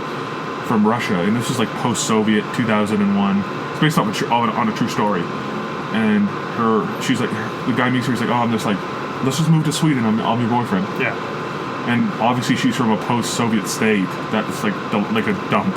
[SPEAKER 1] from Russia, and this was like post-Soviet 2001. It's based on a true story. And she's like, the guy meets her. He's like, oh, I'm just like, let's just move to Sweden. I'm your boyfriend.
[SPEAKER 2] Yeah.
[SPEAKER 1] And obviously she's from a post-Soviet state that's like a dump.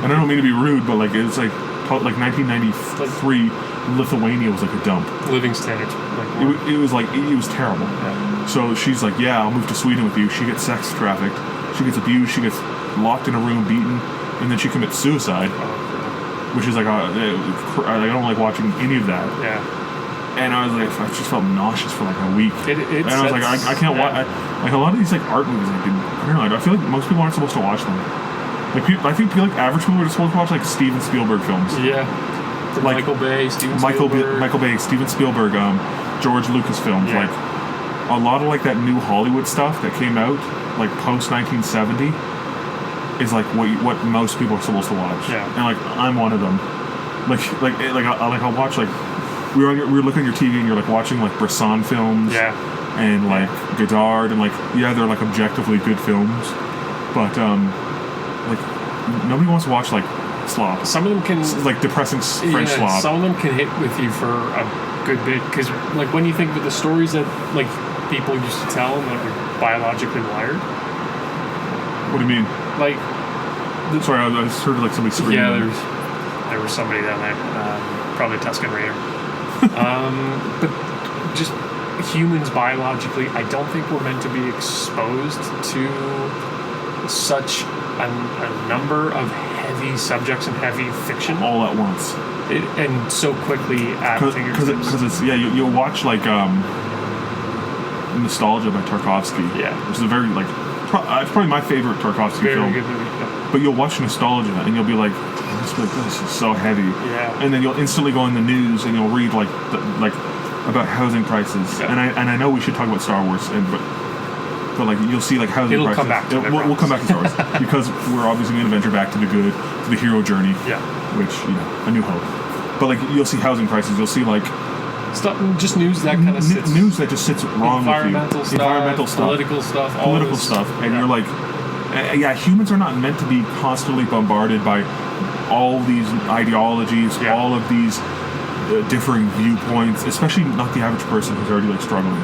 [SPEAKER 1] And I don't mean to be rude, but like it's like 1993 Lithuania was like a dump.
[SPEAKER 2] Living standards.
[SPEAKER 1] It was terrible.
[SPEAKER 2] Yeah.
[SPEAKER 1] So she's like, yeah, I'll move to Sweden with you. She gets sex trafficked. She gets abused. She gets locked in a room, beaten, and then she commits suicide. Which is like I don't like watching any of that.
[SPEAKER 2] Yeah.
[SPEAKER 1] And I was like, I just felt nauseous for like a week. And I was like, I can't watch. Like a lot of these like art movies, I don't know. I feel like most people aren't supposed to watch them. Like I think average people are supposed to watch like Steven Spielberg films.
[SPEAKER 2] Yeah. Like Michael Bay, Steven Spielberg, George Lucas films. Yeah.
[SPEAKER 1] Like a lot of like that new Hollywood stuff that came out like post 1970 is like what most people are supposed to watch.
[SPEAKER 2] Yeah.
[SPEAKER 1] And like I'm one of them. I'll watch like. We were looking at your TV and you're like watching like Bresson films.
[SPEAKER 2] Yeah.
[SPEAKER 1] And like Godard and like they're like objectively good films, but like nobody wants to watch like slop.
[SPEAKER 2] Some of them can
[SPEAKER 1] like depressing French slop.
[SPEAKER 2] Some of them can hit with you for a good bit because like when you think of the stories that like people used to tell and that were biologically wired.
[SPEAKER 1] What do you mean?
[SPEAKER 2] Like,
[SPEAKER 1] sorry, I heard like somebody screaming.
[SPEAKER 2] Yeah, there was somebody down there, probably a Tusken Raider. But just humans biologically, I don't think we're meant to be exposed to such a number of heavy subjects and heavy fiction
[SPEAKER 1] all at once.
[SPEAKER 2] And so quickly at fingertips.
[SPEAKER 1] Because it's you'll watch like Nostalgia by Tarkovsky.
[SPEAKER 2] Yeah,
[SPEAKER 1] which is a very like it's probably my favorite Tarkovsky
[SPEAKER 2] very
[SPEAKER 1] film.
[SPEAKER 2] good movie. Yeah.
[SPEAKER 1] But you'll watch Nostalgia and you'll be like, this is so heavy.
[SPEAKER 2] Yeah.
[SPEAKER 1] And then you'll instantly go in the news and you'll read like about housing prices.
[SPEAKER 2] Yeah.
[SPEAKER 1] And I know we should talk about Star Wars but like you'll see like housing prices.
[SPEAKER 2] Come back to
[SPEAKER 1] we'll come back to Star Wars because we're obviously going to venture back to the good, to the hero journey.
[SPEAKER 2] Yeah.
[SPEAKER 1] Which A New Hope. But like you'll see housing prices. You'll see like
[SPEAKER 2] stuff, just news that kind of sits.
[SPEAKER 1] News that just sits wrong with you. Environmental stuff.
[SPEAKER 2] Political stuff.
[SPEAKER 1] Political stuff. And you're like, humans are not meant to be constantly bombarded by all these ideologies, all of these differing viewpoints, especially not the average person who's already like struggling.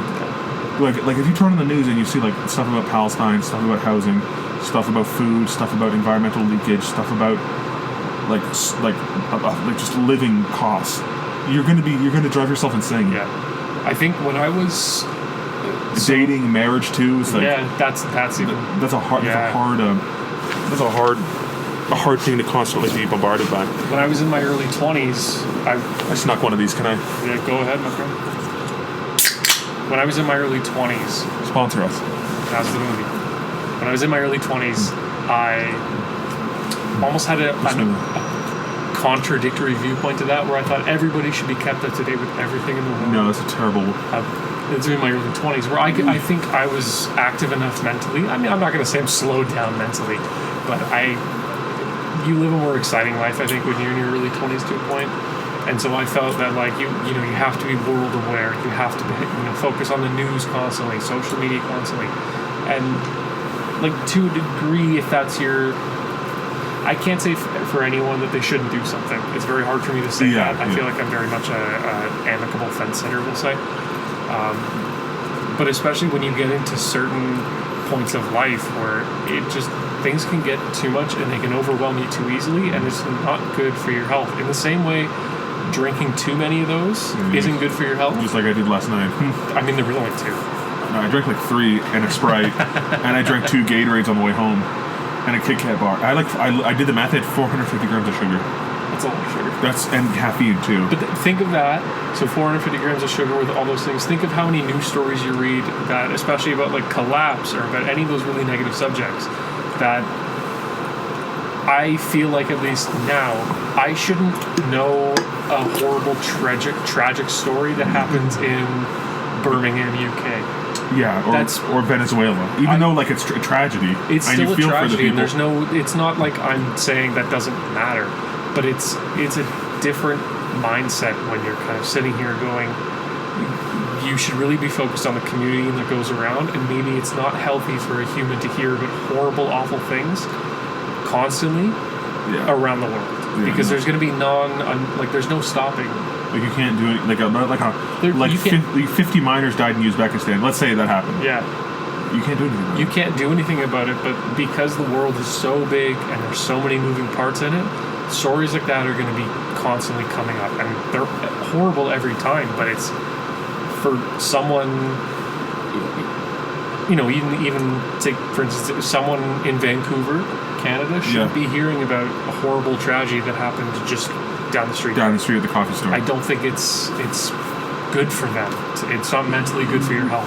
[SPEAKER 1] Like if you turn on the news and you see like stuff about Palestine, stuff about housing, stuff about food, stuff about environmental leakage, stuff about like just living costs, you're gonna drive yourself insane.
[SPEAKER 2] Yeah, I think when I was
[SPEAKER 1] dating, marriage too. Is like,
[SPEAKER 2] that's even
[SPEAKER 1] that's a hard thing to constantly be bombarded by.
[SPEAKER 2] When I was in my early 20s, I
[SPEAKER 1] snuck one of these. Can I?
[SPEAKER 2] Yeah, go ahead, my friend. When I was in my early 20s,
[SPEAKER 1] sponsor us.
[SPEAKER 2] That was the movie. When I was in my early 20s, I almost had a contradictory viewpoint to that, where I thought everybody should be kept up to date with everything in the world.
[SPEAKER 1] No, that's a terrible.
[SPEAKER 2] It's in my early 20s, where I think I was active enough mentally. I mean, I'm not going to say I'm slowed down mentally, but you live a more exciting life, I think, when you're in your early 20s to a point. And so I felt that like you have to be world aware. You have to focus on the news constantly, social media constantly, and like to a degree, if that's your. I can't say for anyone that they shouldn't do something. It's very hard for me to say that. I feel like I'm very much an amicable fence sitter, we'll say. But especially when you get into certain points of life where things can get too much and they can overwhelm you too easily, and it's not good for your health. In the same way, drinking too many of those isn't good for your health.
[SPEAKER 1] Just like I did last night.
[SPEAKER 2] I mean, there was only 2.
[SPEAKER 1] No, I drank like 3 and a Sprite, and I drank 2 Gatorades on the way home, and a Kit Kat bar. I did the math. I had 450 grams of sugar.
[SPEAKER 2] That's a lot of sugar.
[SPEAKER 1] And caffeine too.
[SPEAKER 2] But think of that. So 450 grams of sugar with all those things. Think of how many news stories you read that, especially about like collapse or about any of those really negative subjects, that I feel like at least now I shouldn't know a horrible, tragic story that happens in Birmingham, UK.
[SPEAKER 1] Yeah, or Venezuela. Even though like it's a tragedy,
[SPEAKER 2] it's still a tragedy, and
[SPEAKER 1] there's
[SPEAKER 2] no. It's not like I'm saying that doesn't matter, but it's a different mindset when you're kind of sitting here going, you should really be focused on the community that goes around, and maybe it's not healthy for a human to hear about horrible, awful things constantly around the world, because there's going to be there's no stopping.
[SPEAKER 1] Like you can't do it. 50 miners died in Uzbekistan. Let's say that happened.
[SPEAKER 2] Yeah.
[SPEAKER 1] You can't do anything about it.
[SPEAKER 2] You can't do anything about it, but because the world is so big and there's so many moving parts in it, stories like that are going to be constantly coming up, and they're horrible every time. But it's for someone, even take for instance, someone in Vancouver, Canada, shouldn't be hearing about a horrible tragedy that happened just down the street
[SPEAKER 1] at the coffee store.
[SPEAKER 2] I don't think it's good for them. It's not mentally good for your health.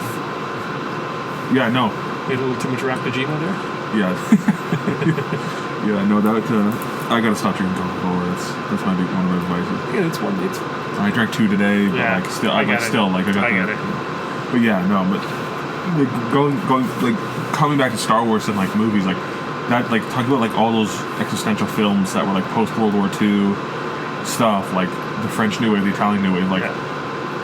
[SPEAKER 1] Yeah, no.
[SPEAKER 2] You had a little too much Rapagino there?
[SPEAKER 1] Yeah. Yeah, no, that I gotta stop drinking Coca-Cola. That's my big one of my advices.
[SPEAKER 2] Yeah, it's
[SPEAKER 1] I drank 2 today, but I got it. But yeah, no, but like, going like coming back to Star Wars and like movies like that, like talking about like all those existential films that were like post World War II stuff, like the French New Wave, the Italian New Wave, like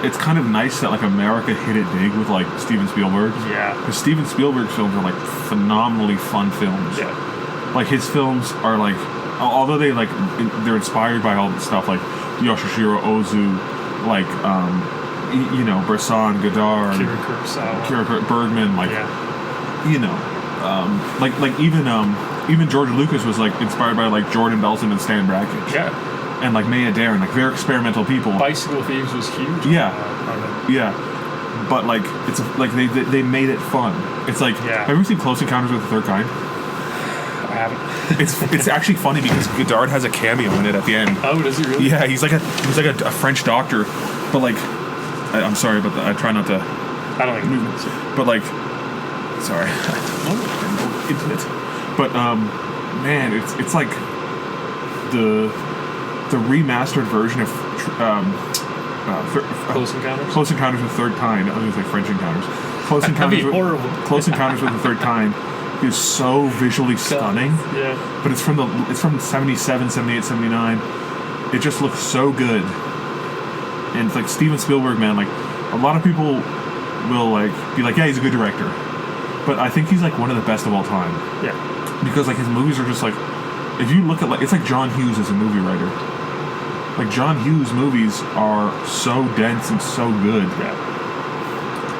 [SPEAKER 1] it's kind of nice that like America hit it big with like Steven Spielberg.
[SPEAKER 2] Yeah.
[SPEAKER 1] Because Steven Spielberg's films are like phenomenally fun films.
[SPEAKER 2] Yeah.
[SPEAKER 1] Like his films are like, although they're inspired by all the stuff like Yoshishiro Ozu, like Bresson, Godard, Kira Bergman, like
[SPEAKER 2] yeah.
[SPEAKER 1] even George Lucas was like inspired by like Jordan Belson and Stan Brakhage.
[SPEAKER 2] Yeah.
[SPEAKER 1] and like Maya Deren, like very experimental people.
[SPEAKER 2] Bicycle Thieves was huge.
[SPEAKER 1] Yeah.
[SPEAKER 2] on it.
[SPEAKER 1] Yeah, but like it's like they made it fun. It's like
[SPEAKER 2] Yeah.
[SPEAKER 1] have you ever seen Close Encounters with the Third Kind?
[SPEAKER 2] I haven't.
[SPEAKER 1] It's actually funny because Godard has a cameo in it at the end.
[SPEAKER 2] Oh, does he really?
[SPEAKER 1] Yeah, he's like a French doctor, but like I'm sorry, but I try not to.
[SPEAKER 2] I don't think.
[SPEAKER 1] But like, sorry, internet. But man, it's like the remastered version of
[SPEAKER 2] Close Encounters.
[SPEAKER 1] Close Encounters with the Third Kind. I was gonna say French Encounters. Close
[SPEAKER 2] That'd
[SPEAKER 1] Encounters.
[SPEAKER 2] be horrible.
[SPEAKER 1] Close Encounters with the Third Kind is so visually stunning.
[SPEAKER 2] Yeah.
[SPEAKER 1] But it's from 77, 78, 79. It just looks so good. And it's like Steven Spielberg, man, like a lot of people will like be like, yeah, he's a good director. But I think he's like one of the best of all time.
[SPEAKER 2] Yeah.
[SPEAKER 1] Because like his movies are just like, if you look at like, it's like John Hughes as a movie writer. Like John Hughes movies are so dense and so good.
[SPEAKER 2] Yeah.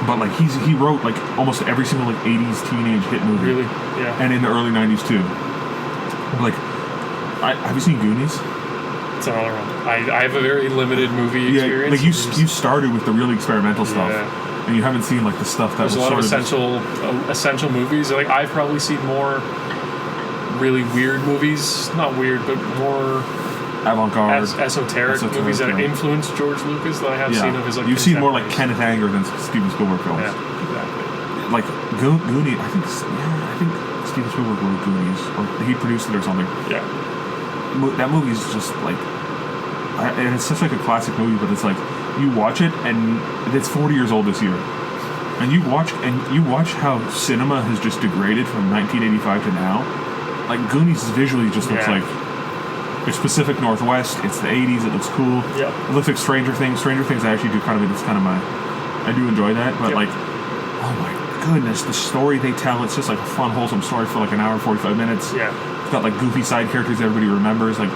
[SPEAKER 1] But like he wrote like almost every single like 80s teenage hit movie.
[SPEAKER 2] Really? Yeah.
[SPEAKER 1] And in the early 90s too. Like, have you seen Goonies?
[SPEAKER 2] It's another one. I have a very limited movie experience.
[SPEAKER 1] Like you started with the really experimental stuff,
[SPEAKER 2] Yeah.
[SPEAKER 1] and you haven't seen like the stuff that
[SPEAKER 2] There's
[SPEAKER 1] was
[SPEAKER 2] a lot of
[SPEAKER 1] sort
[SPEAKER 2] essential movies. Like I've probably seen more really weird movies, not weird, but more
[SPEAKER 1] avant-garde,
[SPEAKER 2] esoteric movies that
[SPEAKER 1] yeah.
[SPEAKER 2] influenced George Lucas that I have seen of his like.
[SPEAKER 1] You've seen more like
[SPEAKER 2] contemporaries.
[SPEAKER 1] Kenneth Anger than Steven Spielberg films.
[SPEAKER 2] Yeah, exactly.
[SPEAKER 1] Like Goonies, I think Steven Spielberg wrote Goonies, or he produced it or something.
[SPEAKER 2] Yeah.
[SPEAKER 1] That movie's just like, and it's such like a classic movie, but it's like you watch it and it's 40 years old this year, and you watch how cinema has just degraded from 1985 to now. Like Goonies visually just looks like it's Pacific Northwest. It's the 80s. It looks cool.
[SPEAKER 2] Yep.
[SPEAKER 1] It looks like Stranger Things. Stranger Things I actually do kind of. It's kind of I do enjoy that, but like, oh my goodness, the story they tell. It's just like a fun, wholesome story for like an hour and 45 minutes.
[SPEAKER 2] Yeah.
[SPEAKER 1] It's got like goofy side characters everybody remembers. Like,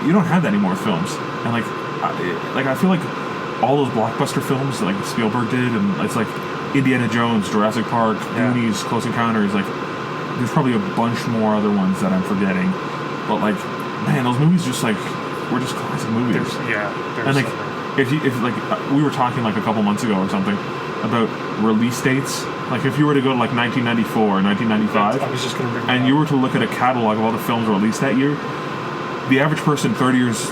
[SPEAKER 1] you don't have that anymore with films. And like I feel like all those blockbuster films that like Spielberg did, and it's like Indiana Jones, Jurassic Park, Goonies, Close Encounters. Like, there's probably a bunch more other ones that I'm forgetting. But like, man, those movies just like were just classic movies. And like, if we were talking like a couple months ago or something about release dates. Like if you were to go to like 1994 or 1995,
[SPEAKER 2] I was just going to bring
[SPEAKER 1] and you were to look at a catalog of all the films released that year, the average person 30 years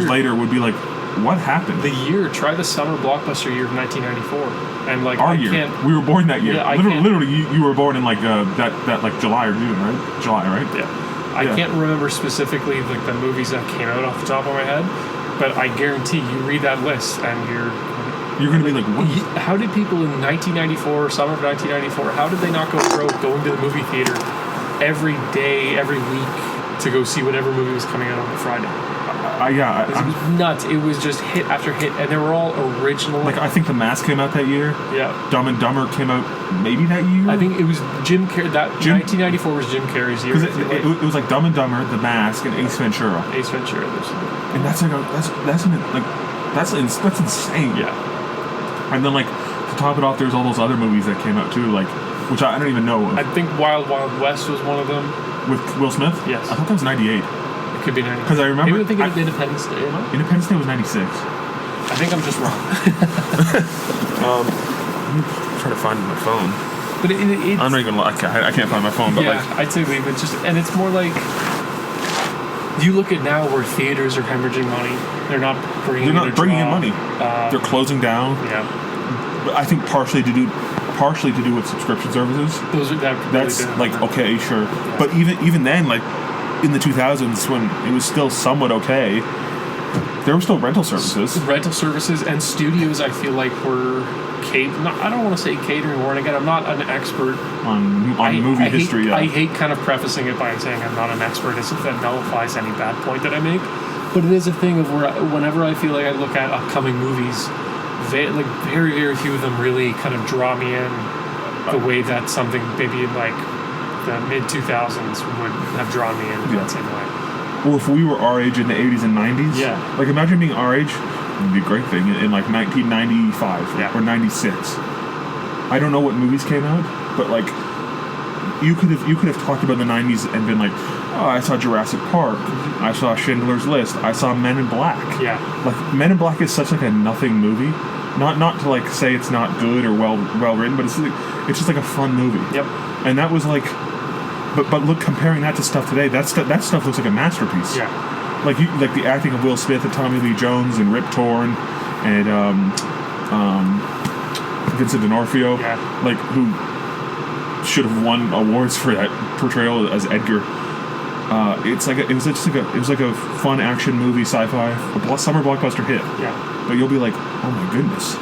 [SPEAKER 1] later would be like, what happened?
[SPEAKER 2] the year. Try the summer blockbuster year of 1994, and like
[SPEAKER 1] Our year. We were born that year.
[SPEAKER 2] Yeah,
[SPEAKER 1] literally, you were born in like that like July or June, right? July, right?
[SPEAKER 2] Yeah. I can't remember specifically like the movies that came out off the top of my head, but I guarantee you read that list and
[SPEAKER 1] you're gonna be like, what?
[SPEAKER 2] How did people in 1994, summer of 1994, how did they not go broke going to the movie theater every day, every week to go see whatever movie was coming out on a Friday? It was nuts. It was just hit after hit, and they were all original.
[SPEAKER 1] Like I think The Mask came out that year.
[SPEAKER 2] Yeah.
[SPEAKER 1] Dumb and Dumber came out maybe that year.
[SPEAKER 2] I think it was Jim Carrey. 1994 was Jim Carrey's year.
[SPEAKER 1] Because it was like Dumb and Dumber, The Mask, and Ace Ventura.
[SPEAKER 2] Ace Ventura.
[SPEAKER 1] And that's insane.
[SPEAKER 2] Yeah.
[SPEAKER 1] And then like to top it off, there's all those other movies that came out too, like which I don't even know.
[SPEAKER 2] I think Wild Wild West was one of them.
[SPEAKER 1] With Will Smith.
[SPEAKER 2] Yes.
[SPEAKER 1] I thought that was 98.
[SPEAKER 2] It could be 98.
[SPEAKER 1] Because I remember.
[SPEAKER 2] Maybe I'm thinking of Independence Day. You know?
[SPEAKER 1] Independence Day was 96.
[SPEAKER 2] I think I'm just wrong.
[SPEAKER 1] I'm trying to find my phone.
[SPEAKER 2] But it's,
[SPEAKER 1] I'm not even. I can't find my phone. But
[SPEAKER 2] yeah,
[SPEAKER 1] like,
[SPEAKER 2] I'd say leave it. And it's more like you look at now where theaters are hemorrhaging money. They're not bringing in
[SPEAKER 1] money. They're closing down.
[SPEAKER 2] Yeah.
[SPEAKER 1] But I think partially to do with subscription services. That's like okay, sure. Yeah. But even then, like in the 2000s when it was still somewhat okay, there were still rental services.
[SPEAKER 2] Rental services and studios, I feel like were I don't want to say catering more. And again, I'm not an expert
[SPEAKER 1] on movie history.
[SPEAKER 2] I hate kind of prefacing it by saying I'm not an expert, as if that nullifies any bad point that I make. But it is a thing of where whenever I feel like I look at upcoming movies, very, very few of them really kind of draw me in the way that something maybe in like the mid-2000s would have drawn me in that same way.
[SPEAKER 1] Well, if we were our age in the 80s and 90s, like imagine being our age, it would be a great thing, in like 1995 or 96. I don't know what movies came out, but like you could have talked about the '90s and been like, oh, I saw Jurassic Park, I saw Schindler's List, I saw Men in Black.
[SPEAKER 2] Yeah.
[SPEAKER 1] Like Men in Black is such like a nothing movie. Not to like say it's not good or well written, but it's just like a fun movie.
[SPEAKER 2] Yep.
[SPEAKER 1] And that was like, but look, comparing that to stuff today, that stuff looks like a masterpiece.
[SPEAKER 2] Yeah.
[SPEAKER 1] Like the acting of Will Smith and Tommy Lee Jones and Rip Torn and Vincent D'Onofrio, like who should have won awards for that portrayal as Edgar. It was like a fun action movie, sci-fi, a summer blockbuster hit.
[SPEAKER 2] Yeah.
[SPEAKER 1] But you'll be like, oh my goodness.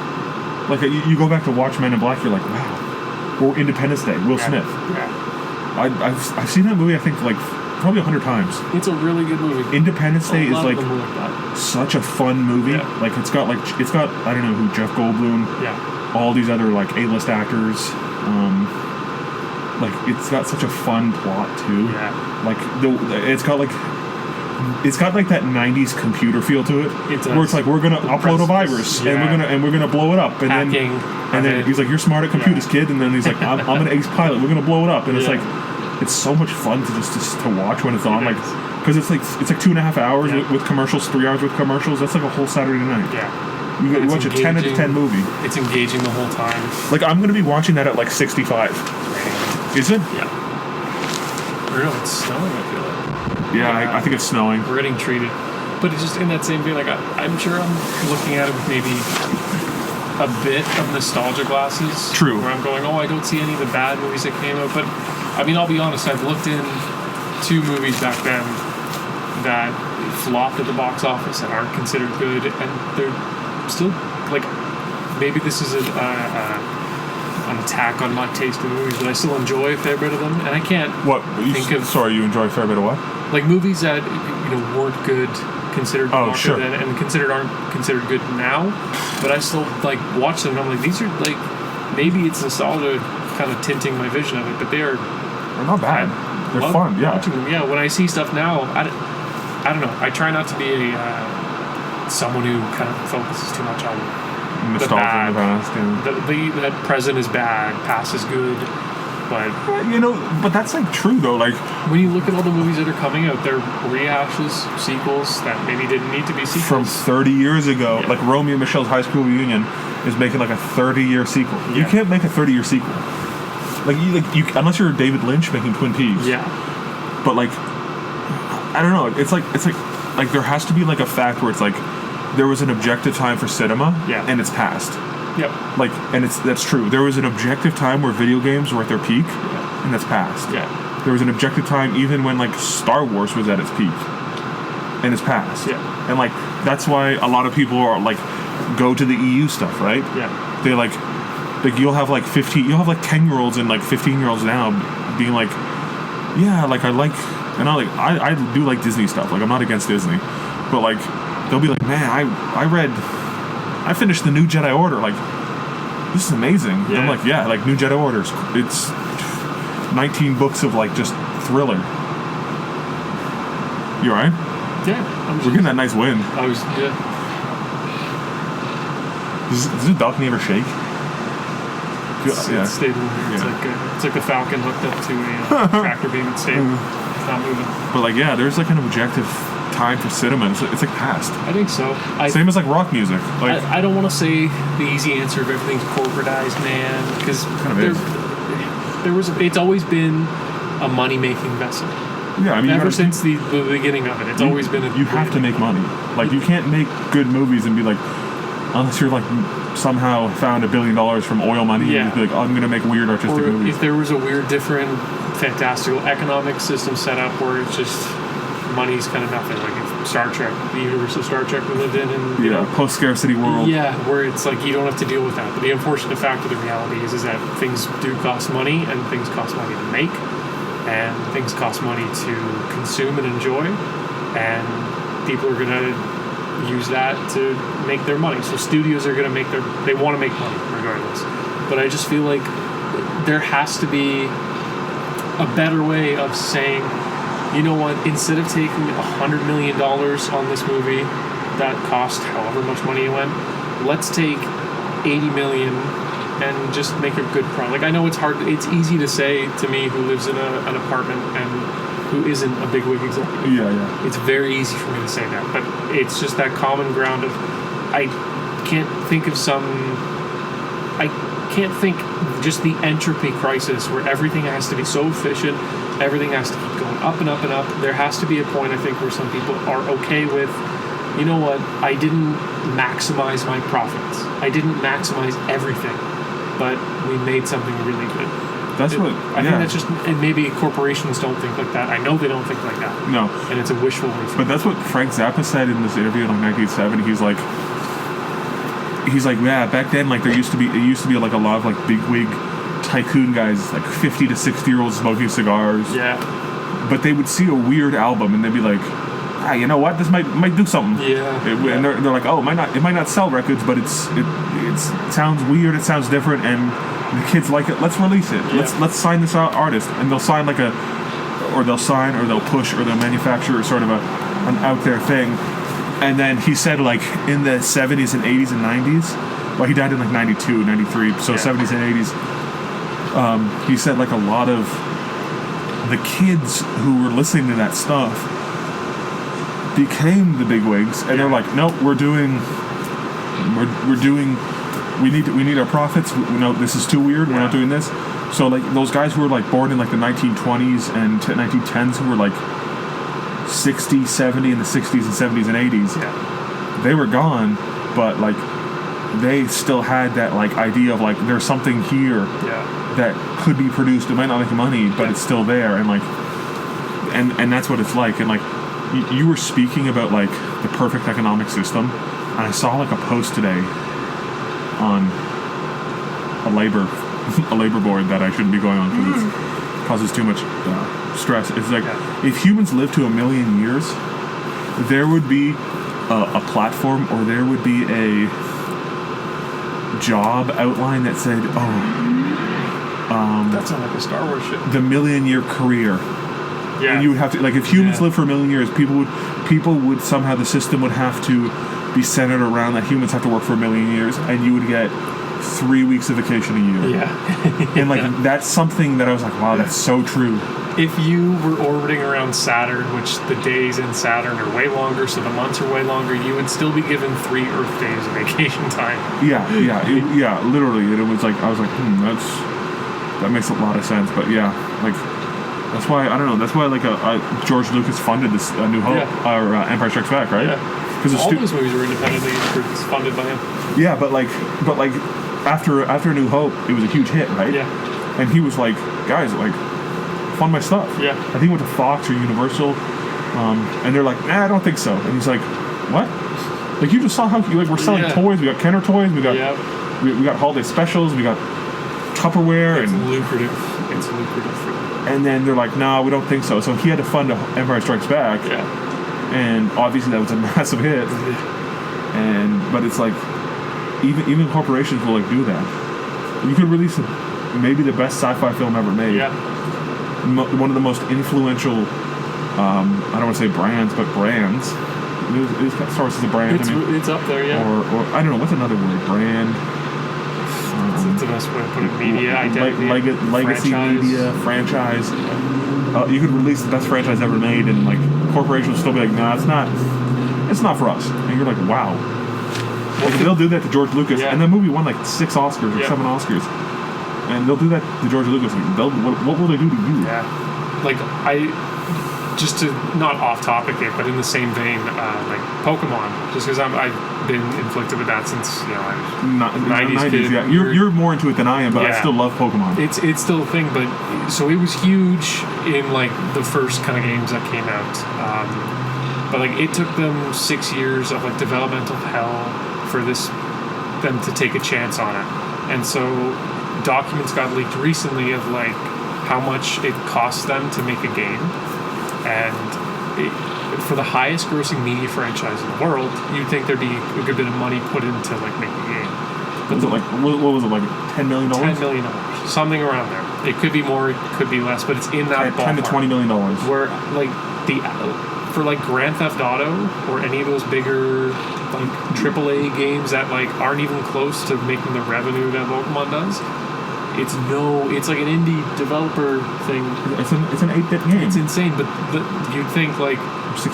[SPEAKER 1] Like you go back to watch Men in Black, you're like, wow. Or Independence Day, Will Smith.
[SPEAKER 2] Yeah.
[SPEAKER 1] I've seen that movie I think like probably 100 times.
[SPEAKER 2] It's a really good movie.
[SPEAKER 1] Independence Day is like
[SPEAKER 2] that.
[SPEAKER 1] such a fun movie.
[SPEAKER 2] Yeah.
[SPEAKER 1] Like it's got I don't know who, Jeff Goldblum.
[SPEAKER 2] Yeah.
[SPEAKER 1] All these other like A-list actors. Like it's got such a fun plot too.
[SPEAKER 2] Yeah.
[SPEAKER 1] Like it's got like that '90s computer feel to it.
[SPEAKER 2] It does.
[SPEAKER 1] Where it's like we're gonna upload a virus and we're gonna blow it up and
[SPEAKER 2] Hacking,
[SPEAKER 1] then he's like, you're smart at computers, kid, and then he's like, I'm an ace pilot. We're gonna blow it up, and it's like it's so much fun to just to watch when it's on, like because it's like 2.5 hours with commercials, 3 hours with commercials. That's like a whole Saturday night.
[SPEAKER 2] Yeah.
[SPEAKER 1] You watch a 10 out of 10 movie.
[SPEAKER 2] It's engaging the whole time.
[SPEAKER 1] Like I'm gonna be watching that at like 65. Is it?
[SPEAKER 2] Yeah. Or no, it's snowing, I feel like.
[SPEAKER 1] Yeah, I think it's snowing.
[SPEAKER 2] We're getting treated. But it's just in that same vein, like, I'm sure I'm looking at it with maybe a bit of nostalgia glasses.
[SPEAKER 1] True.
[SPEAKER 2] Where I'm going, I don't see any of the bad movies that came out. But, I mean, I'll be honest, I've looked in 2 movies back then that flopped at the box office that aren't considered good. And they're still, like, maybe this is an attack on my taste in movies, but I still enjoy a fair bit of them, and I can't think of...
[SPEAKER 1] Sorry, you enjoy a fair bit of what?
[SPEAKER 2] Like movies that, weren't good, considered
[SPEAKER 1] sure.
[SPEAKER 2] good, and aren't considered good now, but I still, like, watch them, and I'm like, these are, like, maybe it's nostalgia kind of tinting my vision of it, but they're
[SPEAKER 1] not bad. They're fun, yeah.
[SPEAKER 2] Watching them. Yeah, when I see stuff now, I don't know, I try not to be someone who kind of focuses too much on
[SPEAKER 1] nostalgia in the past,
[SPEAKER 2] that present is bad, past is good, but
[SPEAKER 1] but that's like true though. Like
[SPEAKER 2] when you look at all the movies that are coming out, they're rehashes, sequels that maybe didn't need to be sequels
[SPEAKER 1] from 30 years ago. Like Romeo and Michelle's High School Reunion is making like a 30-year sequel. Yeah. You can't make a 30-year sequel. Like you unless you're David Lynch making Twin Peaks.
[SPEAKER 2] Yeah. But
[SPEAKER 1] like I don't know. It's like there has to be like a fact where it's like there was an objective time for cinema, and it's past.
[SPEAKER 2] Yep.
[SPEAKER 1] Like, and that's true. There was an objective time where video games were at their peak, and that's past.
[SPEAKER 2] Yeah.
[SPEAKER 1] There was an objective time even when like Star Wars was at its peak, and it's past.
[SPEAKER 2] Yeah.
[SPEAKER 1] And like that's why a lot of people are like go to the EU stuff, right?
[SPEAKER 2] Yeah.
[SPEAKER 1] They like you'll have like 10-year-olds and like 15-year-olds now being like, yeah, like I do like Disney stuff. Like I'm not against Disney, but like. They'll be like, man, I finished the new Jedi Order. Like, this is amazing. Yeah. And I'm like, yeah, like new Jedi Orders. It's 19 books of like just thriller. You alright?
[SPEAKER 2] Yeah.
[SPEAKER 1] We're getting that nice wind. Does the balcony ever shake?
[SPEAKER 2] It's stable. It's like a falcon hooked up to a tractor beam. It's stable. It's not moving.
[SPEAKER 1] But like, yeah, there's like an objective time for cinema. It's like past.
[SPEAKER 2] I think so.
[SPEAKER 1] Same as like rock music. Like
[SPEAKER 2] I don't want to say the easy answer of everything's corporatized, man, because it's always been a money making vessel.
[SPEAKER 1] Yeah, I mean,
[SPEAKER 2] ever since the beginning of it, it's always been.
[SPEAKER 1] You have to make money. Like you can't make good movies and be like, unless you're like somehow found $1 billion from oil money.
[SPEAKER 2] Yeah.
[SPEAKER 1] And be like, I'm gonna make weird artistic movies.
[SPEAKER 2] If there was a weird, different, fantastical economic system set up where it's just. Money's kind of nothing. Like if Star Trek, the universe of Star Trek we lived in, and
[SPEAKER 1] post-scarcity world.
[SPEAKER 2] Yeah, where it's like you don't have to deal with that. But the unfortunate fact of the reality is that things do cost money, and things cost money to make, and things cost money to consume and enjoy, and people are gonna use that to make their money. So studios are gonna they want to make money regardless. But I just feel like there has to be a better way of saying. You know what? Instead of taking $100 million on this movie that cost however much money it went, let's take $80 million and just make a good product. Like, I know it's hard. It's easy to say to me, who lives in an apartment and who isn't a bigwig executive.
[SPEAKER 1] Yeah.
[SPEAKER 2] It's very easy for me to say that, but it's just that common ground of I can't think just the entropy crisis where everything has to be so efficient, everything has to keep going up and up and up. There has to be a point, I think, where some people are okay with, you know what, I didn't maximize my profits. I didn't maximize everything, but we made something really good. I think that's just, and maybe corporations don't think like that. I know they don't think like that.
[SPEAKER 1] No.
[SPEAKER 2] And it's a wishful thinking.
[SPEAKER 1] But that's what Frank Zappa said in this interview in like 1970. He's like, yeah, back then, like, it used to be like a lot of like bigwig tycoon guys, like 50 to 60-year-olds smoking cigars.
[SPEAKER 2] Yeah.
[SPEAKER 1] But they would see a weird album and they'd be like, you know what, this might do something.
[SPEAKER 2] Yeah.
[SPEAKER 1] And they're like, oh, it might not sell records, but it sounds weird, it sounds different, and the kids like it. Let's release it.
[SPEAKER 2] Yeah.
[SPEAKER 1] Let's sign this artist, and they'll sign or they'll push, or they'll manufacture sort of an out there thing. And then he said, like, in the 70s and 80s and 90s, well, he died in like 92, 93, so 70s and 80s. He said, like, a lot of the kids who were listening to that stuff became the bigwigs, and they're like, nope, we need our profits. We know this is too weird. We're not doing this. So, like, those guys who were like born in like the 1920s and 1910s, who were like 60, 70 in the 60s and 70s and 80s, they were gone, but like they still had that like idea of like there's something here that could be produced. It might not make money, but it's still there, and like and that's what it's like. And like you were speaking about like the perfect economic system, and I saw like a post today on a labor board that I shouldn't be going on because it causes too much stress. It's like, if humans live to 1 million years, there would be a platform, or there would be a job outline that said,
[SPEAKER 2] that's not like a Star Wars shit.
[SPEAKER 1] The 1 million year career.
[SPEAKER 2] Yeah.
[SPEAKER 1] And you would have to, like, if humans live for 1 million years, people would somehow, the system would have to be centered around that humans have to work for 1 million years, and you would get 3 weeks of vacation a year.
[SPEAKER 2] Yeah.
[SPEAKER 1] And like that's something that I was like, wow, that's so true.
[SPEAKER 2] If you were orbiting around Saturn, which the days in Saturn are way longer, so the months are way longer, you would still be given 3 Earth days of vacation time.
[SPEAKER 1] Yeah, literally. And it was like, I was like, that makes a lot of sense. But yeah, like, that's why, I don't know, that's why like George Lucas funded this New Hope, or Empire Strikes Back, right?
[SPEAKER 2] Yeah. Because all those movies were independently funded by him.
[SPEAKER 1] Yeah, but after New Hope, it was a huge hit, right?
[SPEAKER 2] Yeah.
[SPEAKER 1] And he was like, guys, like, fund my stuff.
[SPEAKER 2] Yeah.
[SPEAKER 1] I think he went to Fox or Universal, and they're like, nah, I don't think so. And he's like, what? Like, you just saw how we're selling toys. We got Kenner toys. We got we got holiday specials. We got Tupperware.
[SPEAKER 2] It's lucrative. It's lucrative for them.
[SPEAKER 1] And then they're like, no, we don't think so. So he had to fund Empire Strikes Back.
[SPEAKER 2] Yeah.
[SPEAKER 1] And obviously that was a massive hit. But it's like, even corporations will like do that. You could release maybe the best sci-fi film ever made.
[SPEAKER 2] Yeah.
[SPEAKER 1] One of the most influential, I don't want to say brands, but brands. Star Wars is a brand.
[SPEAKER 2] It's up there, yeah.
[SPEAKER 1] Or I don't know, what's another word? Brand.
[SPEAKER 2] It's the best way to put it. Media, identity,
[SPEAKER 1] legacy,
[SPEAKER 2] franchise.
[SPEAKER 1] media, franchise. You could release the best franchise ever made, and like corporations will still be like, nah, it's not for us. And you're like, wow. Like, they'll do that to George Lucas, and that movie won like 6 Oscars or 7 Oscars. And they'll do that to George Lucas. What will they do to you?
[SPEAKER 2] Yeah. Like, just to, not off topic it, but in the same vein, like Pokemon, just because I've been inflicted with that since, you know, I was 90s kid.
[SPEAKER 1] Yeah. You're more into it than I am, but I still love Pokemon.
[SPEAKER 2] It's still a thing, but so it was huge in like the first kind of games that came out. But like it took them 6 years of like developmental hell for them to take a chance on it. And so documents got leaked recently of like how much it costs them to make a game. And for the highest grossing media franchise in the world, you'd think there'd be a good bit of money put into like making a game.
[SPEAKER 1] But what was it, like $10 million?
[SPEAKER 2] $10 million, something around there. It could be more, it could be less, but it's in that ballpark.
[SPEAKER 1] $10 to $20 million.
[SPEAKER 2] Where like for like Grand Theft Auto or any of those bigger like AAA games that like aren't even close to making the revenue that Pokemon does. It's like an indie developer thing.
[SPEAKER 1] It's an 8-bit game.
[SPEAKER 2] It's insane, but you'd think like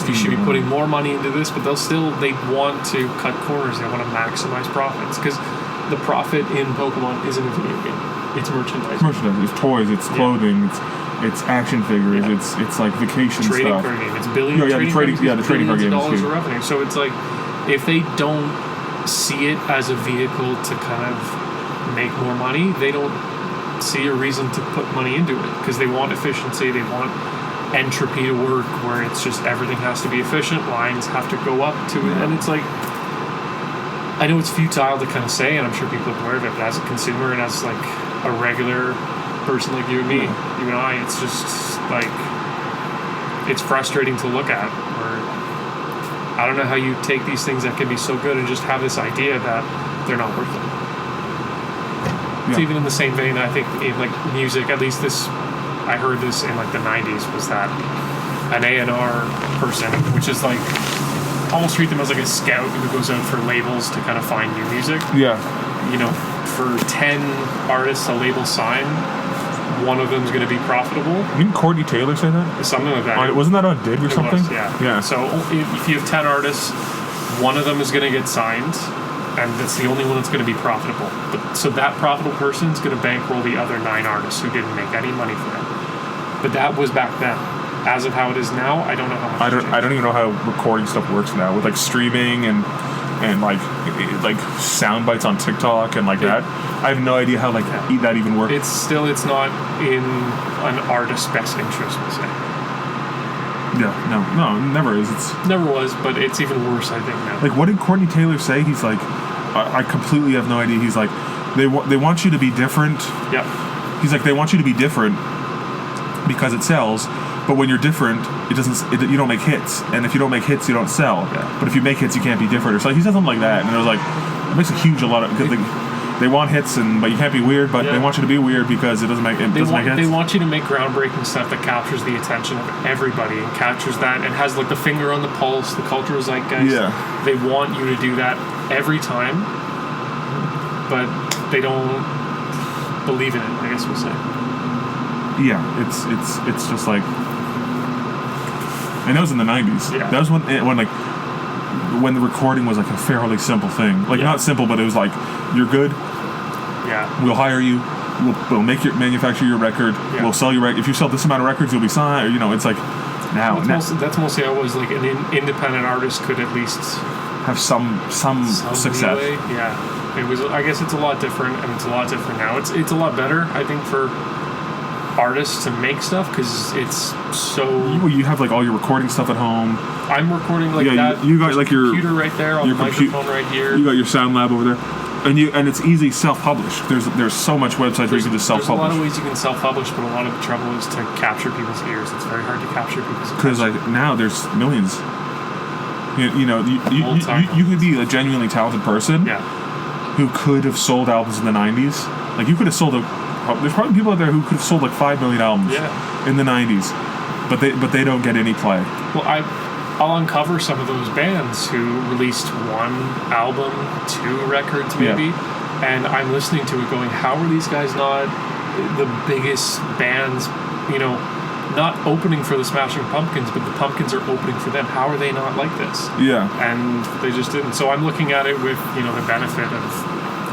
[SPEAKER 2] you should be putting more money into this, but they want to cut corners. They want to maximize profits because the profit in Pokemon isn't a video game. It's merchandise.
[SPEAKER 1] It's toys. It's clothing. It's action figures. Yeah. It's like vacation
[SPEAKER 2] trading
[SPEAKER 1] stuff.
[SPEAKER 2] Card game. It's billions. The trading card game. Dollars of revenue. So it's like if they don't see it as a vehicle to kind of make more money, they don't see a reason to put money into it because they want efficiency. They want entropy to work where it's just everything has to be efficient. Lines have to go up to it, and it's like I know it's futile to kind of say, and I'm sure people are aware of it. But as a consumer and as like a regular person like you and me, you and I, it's just like it's frustrating to look at. Where I don't know how you take these things that can be so good and just have this idea that they're not worth it. It's even in the same vein. I think in like music, at least I heard this in like the 90s, was that an A&R person, which is like almost treat them as like a scout who goes out for labels to kind of find new music.
[SPEAKER 1] Yeah.
[SPEAKER 2] You know, for 10 artists a label sign, one of them is going to be profitable.
[SPEAKER 1] Didn't Courtney Taylor say that?
[SPEAKER 2] Something like that.
[SPEAKER 1] Wasn't that on Dig or something?
[SPEAKER 2] Was, yeah. So if you have 10 artists, one of them is going to get signed, and that's the only one that's going to be profitable. So that profitable person is going to bankroll the other 9 artists who didn't make any money for them. But that was back then. As of how it is now, I don't know how much.
[SPEAKER 1] I don't even know how recording stuff works now with like streaming and like sound bites on TikTok and like that. I have no idea how that even works.
[SPEAKER 2] It's not in an artist's best interest, we'll say.
[SPEAKER 1] Yeah, no, it never is.
[SPEAKER 2] Never was, but it's even worse, I think, now.
[SPEAKER 1] Like, what did Courtney Taylor say? He's like, I completely have no idea. He's like, they want you to be different.
[SPEAKER 2] Yeah.
[SPEAKER 1] He's like, they want you to be different because it sells. But when you're different, you don't make hits, and if you don't make hits, you don't sell.
[SPEAKER 2] Yeah.
[SPEAKER 1] But if you make hits, you can't be different. Or so he said something like that, and it was like, it makes a lot of because they want hits, but you can't be weird. But they want you to be weird because it doesn't make hits.
[SPEAKER 2] They want you to make groundbreaking stuff that captures the attention of everybody and captures that and has like the finger on the pulse, the cultural zeitgeist.
[SPEAKER 1] Yeah.
[SPEAKER 2] They want you to do that every time, but they don't believe in it, I guess we'll say.
[SPEAKER 1] Yeah, it's just like. And that was in the 90s.
[SPEAKER 2] Yeah.
[SPEAKER 1] That was when the recording was like a fairly simple thing. Like not simple, but it was like, you're good.
[SPEAKER 2] Yeah.
[SPEAKER 1] We'll hire you. We'll manufacture your record. Yeah. We'll sell your record. If you sell this amount of records, you'll be signed. You know, it's like now.
[SPEAKER 2] That's mostly how it was. Like an independent artist could at least
[SPEAKER 1] have some success.
[SPEAKER 2] Leeway. Yeah. It was. I guess it's a lot different, and it's a lot different now. It's a lot better, I think, for artists to make stuff because it's so.
[SPEAKER 1] You have like all your recording stuff at home.
[SPEAKER 2] I'm recording like that.
[SPEAKER 1] You got like your
[SPEAKER 2] computer right there on the microphone right here.
[SPEAKER 1] You got your sound lab over there, and it's easy self-published. There's so much websites where you can just self-publish.
[SPEAKER 2] There's a lot of ways you can self-publish, but a lot of the trouble is to capture people's ears. It's very hard to capture people's ears.
[SPEAKER 1] Because like now there's millions. You could be a genuinely talented person.
[SPEAKER 2] Yeah.
[SPEAKER 1] Who could have sold albums in the 90s. Like you could have sold there's probably people out there who could have sold like 5 million albums in the 90s, but they don't get any play.
[SPEAKER 2] Well, I'll uncover some of those bands who released 1 album, 2 records maybe, and I'm listening to it going, how are these guys not the biggest bands, not opening for the Smashing Pumpkins, but the Pumpkins are opening for them. How are they not like this?
[SPEAKER 1] Yeah.
[SPEAKER 2] And they just didn't. So I'm looking at it with, the benefit of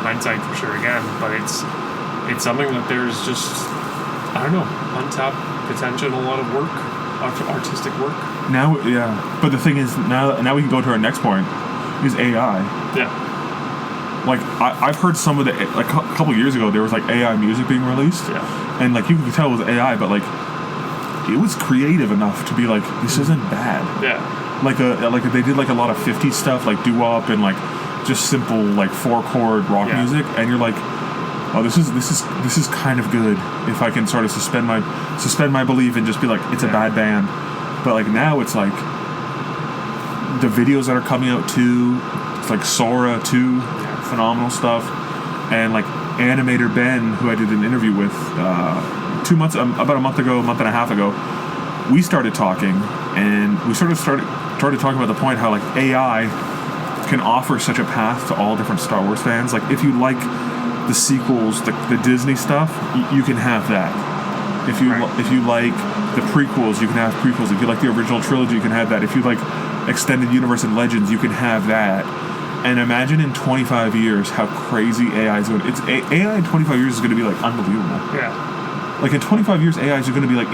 [SPEAKER 2] hindsight for sure again, but it's something that there's just, I don't know, untapped potential and a lot of work, artistic work.
[SPEAKER 1] Now, but the thing is, now we can go to our next point, is AI.
[SPEAKER 2] Yeah.
[SPEAKER 1] Like, I've heard some of a couple years ago, there was like AI music being released.
[SPEAKER 2] Yeah.
[SPEAKER 1] And like, you could tell it was AI, but like, it was creative enough to be like, this isn't bad.
[SPEAKER 2] Yeah.
[SPEAKER 1] Like they did like a lot of 50s stuff, like doo-wop and like just simple like 4-chord rock music, and you're like, oh, this is kind of good if I can sort of suspend my belief and just be like, it's a bad band. But like now it's like the videos that are coming out too. It's like Sora too, phenomenal stuff, and like Animator Ben, who I did an interview with 2 months, about a month and a half ago. We started talking, and we started talking about the point how like AI can offer such a path to all different Star Wars fans. Like, if you like the sequels, the Disney stuff, you can have that. If you like the prequels, you can have prequels. If you like the original trilogy, you can have that. If you like extended universe and Legends, you can have that. And imagine in 25 years how crazy AI is going. AI in 25 years is going to be like unbelievable.
[SPEAKER 2] Yeah.
[SPEAKER 1] Like in 25 years, AIs are going to be like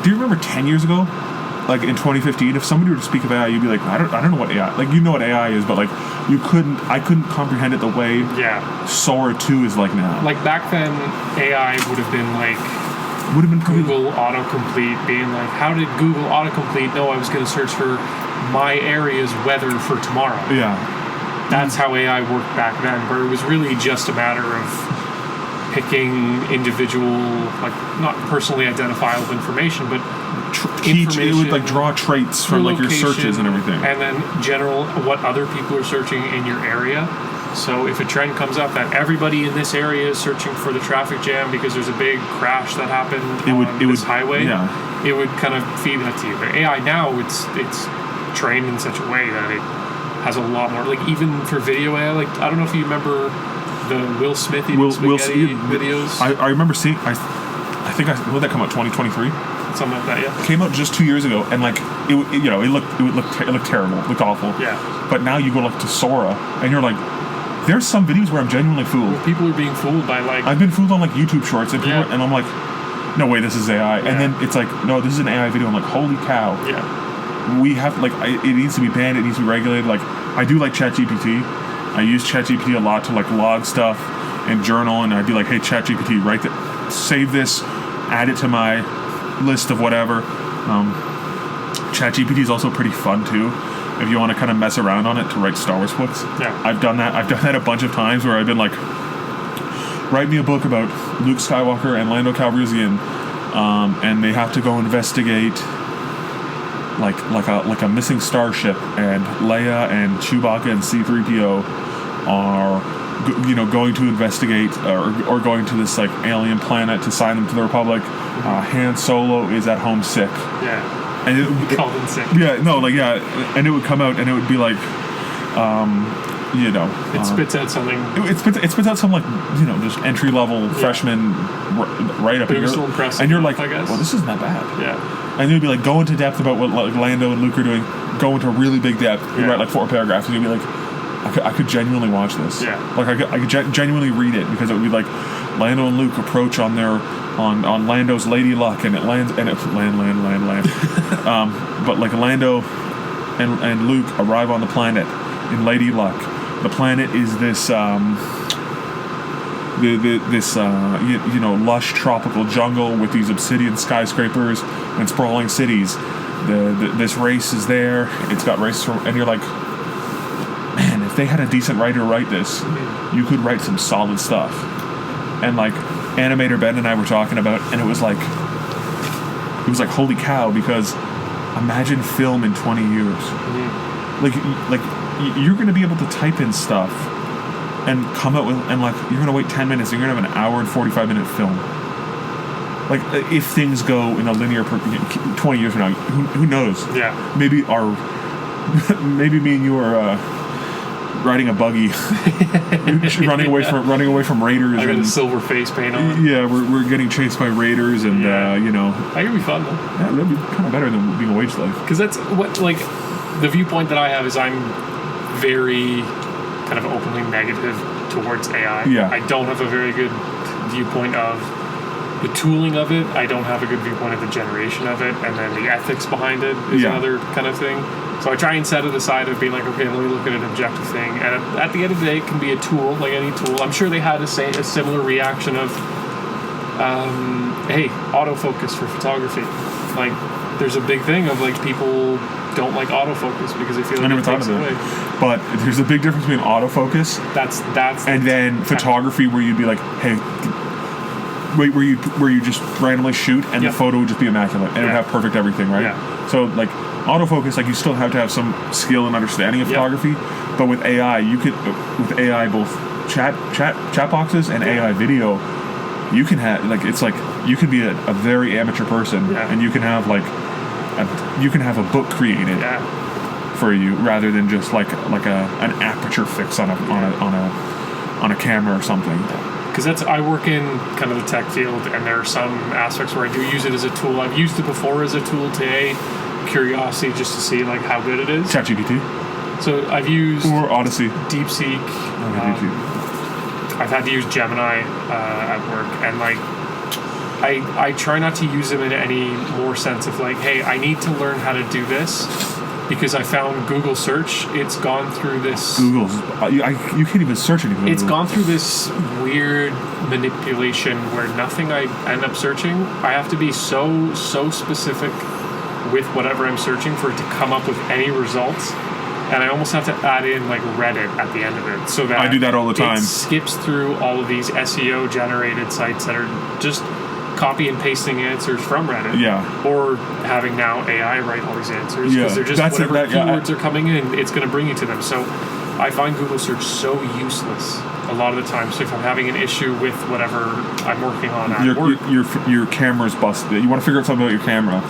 [SPEAKER 1] do you remember 10 years ago? Like in 2015, if somebody were to speak of AI, you'd be like, I don't know what AI. Like, you know what AI is, but like I couldn't comprehend it the way Sora 2 is like now.
[SPEAKER 2] Like back then, AI would have been like Google autocomplete being like, how did Google autocomplete know I was going to search for my area's weather for tomorrow?
[SPEAKER 1] Yeah.
[SPEAKER 2] That's how AI worked back then, where it was really just a matter of picking individual, like, not personally identifiable information, but
[SPEAKER 1] it would like draw traits from like your searches and everything,
[SPEAKER 2] and then general what other people are searching in your area. So if a trend comes up that everybody in this area is searching for the traffic jam because there's a big crash that happened on this highway, it would kind of feed that to you. But AI now, it's trained in such a way that it has a lot more. Like, even for video AI, like, I don't know if you remember the Will Smith eating spaghetti videos.
[SPEAKER 1] I remember seeing. I think would that come out 2023?
[SPEAKER 2] Something like that, yeah.
[SPEAKER 1] Came out just 2 years ago, and like it looked terrible, looked awful.
[SPEAKER 2] Yeah.
[SPEAKER 1] But now you go look to Sora, and you're like, there's some videos where I'm genuinely fooled.
[SPEAKER 2] Well, people are being fooled by like.
[SPEAKER 1] I've been fooled on like YouTube Shorts, and and I'm like, no way, this is AI. And then it's like, no, this is an AI video. I'm like, holy cow.
[SPEAKER 2] Yeah.
[SPEAKER 1] We have it needs to be banned. It needs to be regulated. Like, I do like ChatGPT. I use ChatGPT a lot to like log stuff and journal, and I'd be like, hey, ChatGPT, save this, add it to my list of whatever. ChatGPT is also pretty fun too, if you want to kind of mess around on it to write Star Wars books.
[SPEAKER 2] Yeah.
[SPEAKER 1] I've done that a bunch of times where I've been like, write me a book about Luke Skywalker and Lando Calrissian, and they have to go investigate like a missing starship, and Leia and Chewbacca and C-3PO are going to investigate or going to this like alien planet to sign them to the Republic. Han Solo is at home sick.
[SPEAKER 2] Yeah.
[SPEAKER 1] And it would
[SPEAKER 2] called in sick.
[SPEAKER 1] Yeah, no, like, yeah, and it would come out and it would be like,
[SPEAKER 2] it spits out something.
[SPEAKER 1] It spits out some like, just entry level freshman right up
[SPEAKER 2] but
[SPEAKER 1] here.
[SPEAKER 2] It was still impressive.
[SPEAKER 1] And you're like,
[SPEAKER 2] I guess.
[SPEAKER 1] well, this isn't that bad.
[SPEAKER 2] Yeah.
[SPEAKER 1] And you'd be like, go into depth about what like Lando and Luke are doing. Go into really big depth. You write like 4 paragraphs, and you'd be like, I could genuinely watch this.
[SPEAKER 2] Yeah.
[SPEAKER 1] Like I could genuinely read it, because it would be like Lando and Luke approach on Lando's Lady Luck, and it lands and it land. But like Lando and Luke arrive on the planet in Lady Luck. The planet is this lush tropical jungle with these obsidian skyscrapers and sprawling cities. This race is there. It's got races from, and you're like, man, if they had a decent writer write this, you could write some solid stuff. And like animator Ben and I were talking about, and it was like holy cow, because imagine film in 20 years. Like you're going to be able to type in stuff and come out with, and like you're going to wait 10 minutes and you're going to have an hour and 45-minute film. Like, if things go in a linear 20 years from now, who knows?
[SPEAKER 2] Yeah.
[SPEAKER 1] Maybe me and you are riding a buggy, running away from raiders.
[SPEAKER 2] I got a silver face paint on.
[SPEAKER 1] Yeah, we're getting chased by raiders, and
[SPEAKER 2] that could be fun though.
[SPEAKER 1] Yeah, that'd be kind of better than being a wage slave.
[SPEAKER 2] Because that's what, like, the viewpoint that I have is I'm very kind of openly negative towards AI.
[SPEAKER 1] Yeah.
[SPEAKER 2] I don't have a very good viewpoint of the tooling of it. I don't have a good viewpoint of the generation of it, and then the ethics behind it is another kind of thing. So I try and set it aside of being like, okay, let me look at an objective thing. And at the end of the day, it can be a tool, like any tool. I'm sure they had a similar reaction of, hey, autofocus for photography. Like, there's a big thing of, like, people don't like autofocus because they feel like it takes away.
[SPEAKER 1] But there's a big difference between autofocus and then photography, where you'd be like, hey, wait, where you just randomly shoot and the photo would just be immaculate and it would have perfect everything, right?
[SPEAKER 2] Yeah.
[SPEAKER 1] So like autofocus, like you still have to have some skill and understanding of photography, but with AI, with AI both chat boxes and AI video, you can have you can be a very amateur person and you can have a book created for you rather than just like an aperture fix on a camera or something.
[SPEAKER 2] Because I work in kind of the tech field, and there are some aspects where I do use it as a tool. I've used it before as a tool today, curiosity, just to see like how good it is.
[SPEAKER 1] ChatGPT.
[SPEAKER 2] So I've used
[SPEAKER 1] or Odyssey,
[SPEAKER 2] DeepSeek. I've had to use Gemini at work, and like I try not to use them in any more sense of like, hey, I need to learn how to do this. Because I found Google search, it's gone through this...
[SPEAKER 1] Google's... you can't even search anything.
[SPEAKER 2] It's gone through this weird manipulation where nothing I end up searching, I have to be so specific with whatever I'm searching for it to come up with any results. And I almost have to add in like Reddit at the end of it. So that
[SPEAKER 1] I do that all the time.
[SPEAKER 2] It skips through all of these SEO-generated sites that are just... copy and pasting answers from Reddit, or having now AI write all these answers because they're just whatever keywords are coming in, it's going to bring you to them. So I find Google search so useless a lot of the time. So if I'm having an issue with whatever I'm working on at work,
[SPEAKER 1] your camera's busted. You want to figure out something about your camera.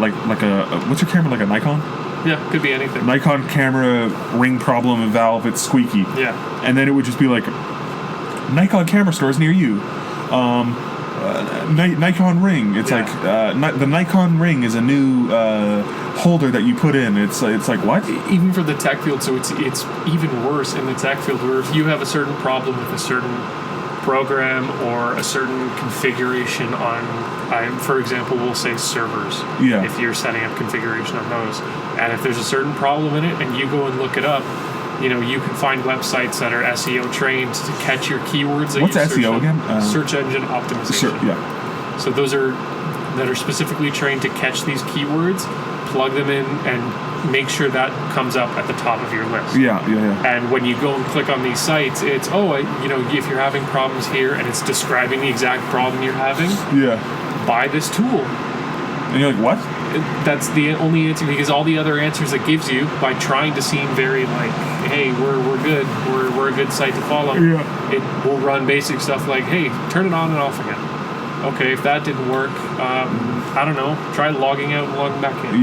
[SPEAKER 1] Like a what's your camera, like a Nikon?
[SPEAKER 2] Yeah, could be anything.
[SPEAKER 1] Nikon camera ring problem and valve, it's squeaky.
[SPEAKER 2] Yeah,
[SPEAKER 1] and then it would just be like Nikon camera stores near you. Nikon ring. It's like the Nikon ring is a new holder that you put in. It's like what?
[SPEAKER 2] Even for the tech field, so it's even worse in the tech field where if you have a certain problem with a certain program or a certain configuration on, for example, we'll say servers.
[SPEAKER 1] Yeah.
[SPEAKER 2] If you're setting up configuration on those, and if there's a certain problem in it, and you go and look it up. You know, you can find websites that are SEO trained to catch your keywords.
[SPEAKER 1] What's SEO again?
[SPEAKER 2] Search engine optimization. So those are that are specifically trained to catch these keywords, plug them in, and make sure that comes up at the top of your list. And when you go and click on these sites, it's if you're having problems here, and it's describing the exact problem you're having. Buy this tool.
[SPEAKER 1] And you're like, what?
[SPEAKER 2] That's the only answer, because all the other answers it gives you by trying to seem very like, hey, we're good, we're a good site to follow. It will run basic stuff like, hey, turn it on and off again. Okay, if that didn't work, I don't know, try logging out and logging back in.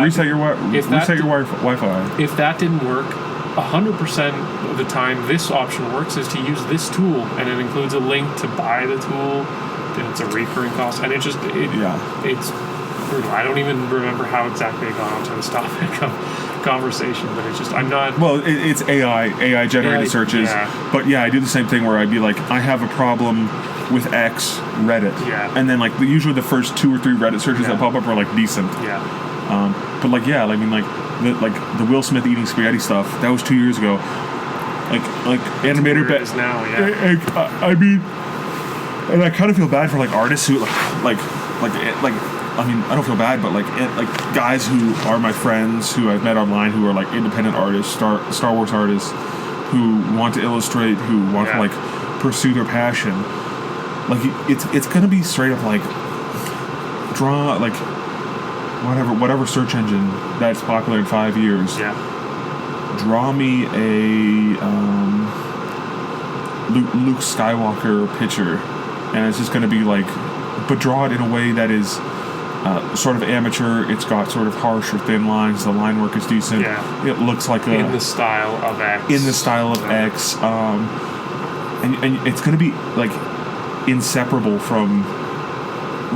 [SPEAKER 1] Reset your Wi-Fi.
[SPEAKER 2] If that didn't work, 100% of the time this option works is to use this tool, and it includes a link to buy the tool. It's a recurring cost, and it's brutal. I don't even remember how exactly I got onto this topic of conversation, but it's just, I'm not...
[SPEAKER 1] Well, it's AI generated searches. But I do the same thing where I'd be like, I have a problem with X, Reddit. And then like usually the first 2 or 3 Reddit searches that pop up are like decent. But like, I mean like the Will Smith eating spaghetti stuff, that was 2 years ago. Like animator
[SPEAKER 2] is now,
[SPEAKER 1] I mean, and I kind of feel bad for like artists who like I mean, I don't feel bad, but like guys who are my friends who I've met online who are like independent artists, Star Wars artists who want to illustrate, who want to like pursue their passion. Like it's gonna be straight up like draw like whatever search engine that's popular in 5 years. Draw me a Luke Skywalker picture, and it's just gonna be like, but draw it in a way that is sort of amateur. It's got sort of harsh or thin lines. The line work is decent. It looks like
[SPEAKER 2] in the style of X.
[SPEAKER 1] And it's going to be like inseparable from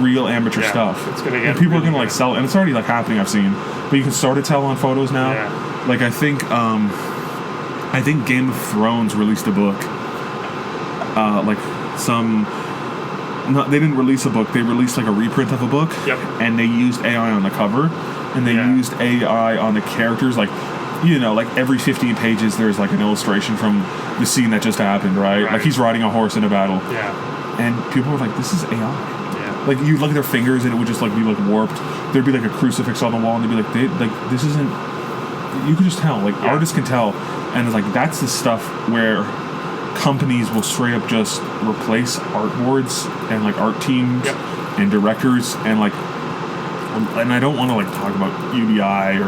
[SPEAKER 1] real amateur stuff.
[SPEAKER 2] It's going to get
[SPEAKER 1] and people are going to like sell, and it's already like happening. I've seen, but you can sort of tell on photos now. Like I think Game of Thrones released a book. They didn't release a book. They released like a reprint of a book, and they used AI on the cover, and they used AI on the characters. Like, like every 15 pages, there's like an illustration from the scene that just happened, right? Like he's riding a horse in a battle, and people were like, "This is AI." Like you look at their fingers, and it would just like be like warped. There'd be like a crucifix on the wall, and they'd be like, "This isn't." You could just tell. Like artists can tell, and it's like that's the stuff where companies will straight up just replace art boards and like art teams and directors and like, and I don't want to like talk about UBI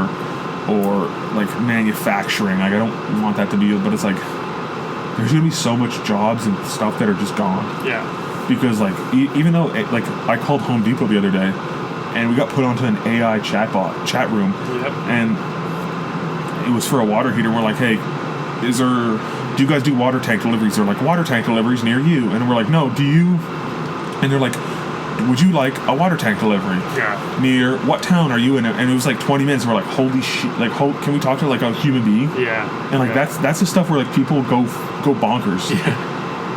[SPEAKER 1] or like manufacturing. Like I don't want that to be, but it's like there's gonna be so much jobs and stuff that are just gone. Because like even though like I called Home Depot the other day, and we got put onto an AI chat room, and it was for a water heater. We're like, hey, do you guys do water tank deliveries? They're like, water tank deliveries near you. And we're like, no, do you? And they're like, would you like a water tank delivery?
[SPEAKER 2] Yeah.
[SPEAKER 1] Near what town are you in? And it was like 20 minutes. And we're like, holy shit! Like, can we talk to like a human being?
[SPEAKER 2] Yeah.
[SPEAKER 1] And like that's the stuff where like people go bonkers.
[SPEAKER 2] Yeah.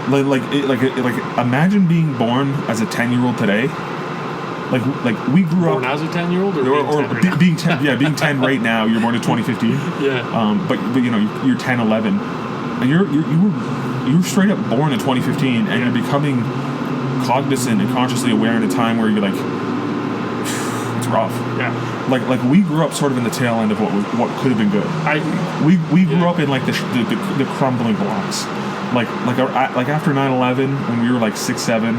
[SPEAKER 1] Like imagine being born as a 10-year-old today. Like we grew
[SPEAKER 2] born
[SPEAKER 1] up
[SPEAKER 2] as a 10-year-old or
[SPEAKER 1] being 10 being 10 right now. You're born in 2015.
[SPEAKER 2] Yeah.
[SPEAKER 1] But you know you're 10, 11, and you were straight up born in 2015, and you're becoming cognizant and consciously aware in a time where you're like, it's rough.
[SPEAKER 2] Yeah.
[SPEAKER 1] Like we grew up sort of in the tail end of what could have been good. We grew up in like the crumbling blocks. Like after 9/11 when we were like 6, 7.